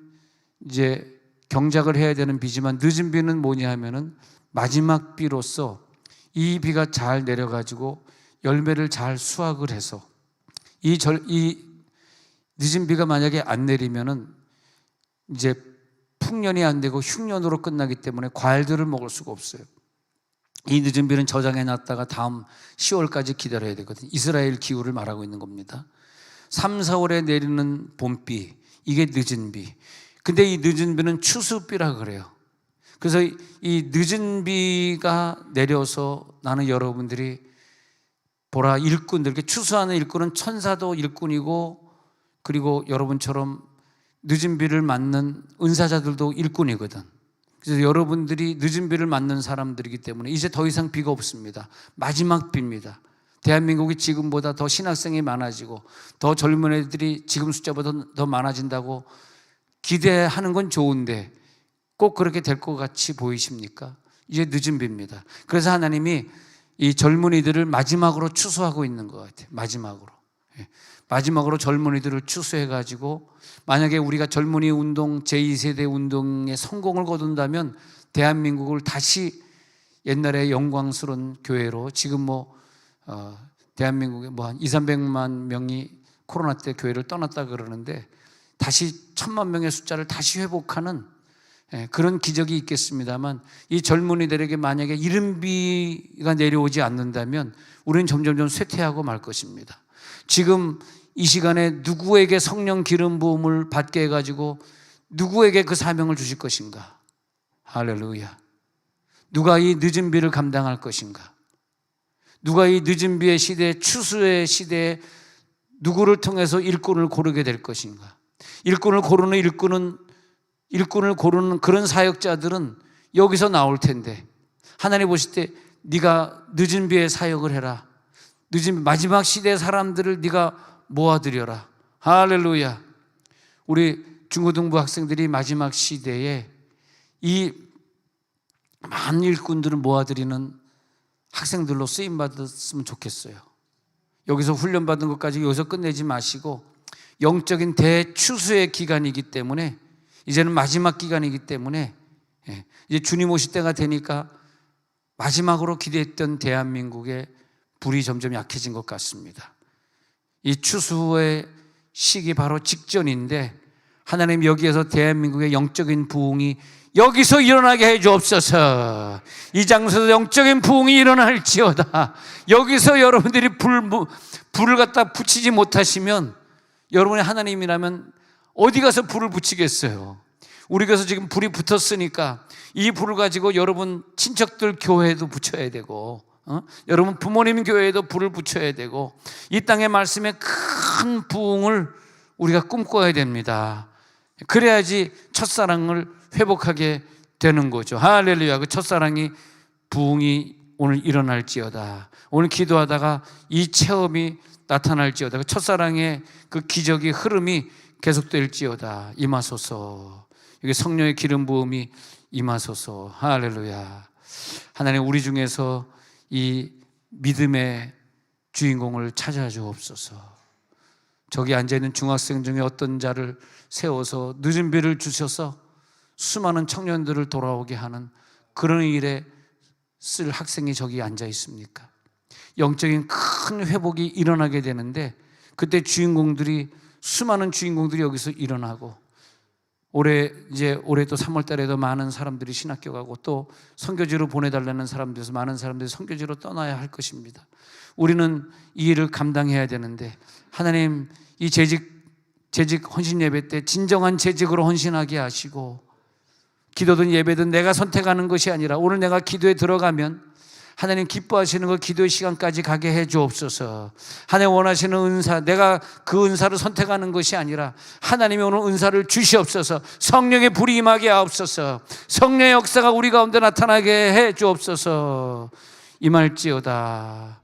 이제 경작을 해야 되는 비지만, 늦은 비는 뭐냐 하면은 마지막 비로서 이 비가 잘 내려가지고 열매를 잘 수확을 해서, 이 늦은 비가 만약에 안 내리면은 이제 풍년이 안 되고 흉년으로 끝나기 때문에 과일들을 먹을 수가 없어요. 이 늦은 비는 저장해 놨다가 다음 10월까지 기다려야 되거든요. 이스라엘 기후를 말하고 있는 겁니다. 3, 4월에 내리는 봄비, 이게 늦은 비. 근데 이 늦은 비는 추수비라 그래요. 그래서 이 늦은 비가 내려서 나는 여러분들이 보라, 일꾼들, 추수하는 일꾼은 천사도 일꾼이고, 그리고 여러분처럼 늦은 비를 맞는 은사자들도 일꾼이거든. 그래서 여러분들이 늦은 비를 맞는 사람들이기 때문에 이제 더 이상 비가 없습니다. 마지막 비입니다. 대한민국이 지금보다 더 신학생이 많아지고 더 젊은 애들이 지금 숫자보다 더 많아진다고 기대하는 건 좋은데 꼭 그렇게 될 것 같이 보이십니까? 이제 늦은 비입니다. 그래서 하나님이 이 젊은이들을 마지막으로 추수하고 있는 것 같아요. 마지막으로 젊은이들을 추수해가지고, 만약에 우리가 젊은이 운동, 제2세대 운동에 성공을 거둔다면 대한민국을 다시 옛날의 영광스러운 교회로, 지금 대한민국에 한 200~300만 명이 코로나 때 교회를 떠났다 그러는데 다시 1000만 명의 숫자를 다시 회복하는 그런 기적이 있겠습니다만, 이 젊은이들에게 만약에 이른비가 내려오지 않는다면 우리는 점점점 쇠퇴하고 말 것입니다. 지금 이 시간에 누구에게 성령 기름 부음을 받게 해가지고 누구에게 그 사명을 주실 것인가? 할렐루야. 누가 이 늦은 비를 감당할 것인가? 누가 이 늦은 비의 시대, 추수의 시대에 누구를 통해서 일꾼을 고르게 될 것인가? 일꾼을 고르는 그런 사역자들은 여기서 나올 텐데, 하나님 보실 때 네가 늦은 비에 사역을 해라. 늦은 마지막 시대의 사람들을 네가 모아들여라. 할렐루야. 우리 중고등부 학생들이 마지막 시대에 이 많은 일꾼들을 모아들이는 학생들로 쓰임받았으면 좋겠어요. 여기서 훈련받은 것까지 여기서 끝내지 마시고, 영적인 대추수의 기간이기 때문에, 이제는 마지막 기간이기 때문에, 이제 주님 오실 때가 되니까 마지막으로 기대했던 대한민국의 불이 점점 약해진 것 같습니다. 이 추수의 시기 바로 직전인데, 하나님 여기에서 대한민국의 영적인 부흥이 여기서 일어나게 해 주옵소서. 이 장소에서 영적인 부흥이 일어날지어다. 여기서 여러분들이 불을 갖다 붙이지 못하시면, 여러분이 하나님이라면 어디 가서 불을 붙이겠어요? 우리 교회에서 지금 불이 붙었으니까 이 불을 가지고 여러분 친척들 교회에도 붙여야 되고, 여러분 부모님 교회에도 불을 붙여야 되고, 이 땅의 말씀에 큰 부흥을 우리가 꿈꿔야 됩니다. 그래야지 첫사랑을 회복하게 되는 거죠. 할렐루야. 그 첫사랑이, 부흥이 오늘 일어날지어다. 오늘 기도하다가 이 체험이 나타날지어다. 그 첫사랑의 그 기적의 흐름이 계속될지어다. 임하소서. 여기 성령의 기름 부음이 임하소서. 할렐루야. 하나님, 우리 중에서 이 믿음의 주인공을 찾아 주옵소서. 저기 앉아있는 중학생 중에 어떤 자를 세워서 늦은 비를 주셔서 수많은 청년들을 돌아오게 하는 그런 일에 쓸 학생이 저기 앉아 있습니까? 영적인 큰 회복이 일어나게 되는데, 그때 수많은 주인공들이 여기서 일어나고, 올해 또 3월 달에도 많은 사람들이 신학교 가고, 또 선교지로 보내달라는 사람들에서 많은 사람들이 선교지로 떠나야 할 것입니다. 우리는 이 일을 감당해야 되는데, 하나님 이 재직 헌신 예배 때 진정한 재직으로 헌신하게 하시고, 기도든 예배든 내가 선택하는 것이 아니라 오늘 내가 기도에 들어가면 하나님 기뻐하시는 그 기도의 시간까지 가게 해 주옵소서. 하나님 원하시는 은사, 내가 그 은사를 선택하는 것이 아니라 하나님이 오늘 은사를 주시옵소서. 성령의 불이 임하게 하옵소서. 성령의 역사가 우리 가운데 나타나게 해 주옵소서. 임할지어다.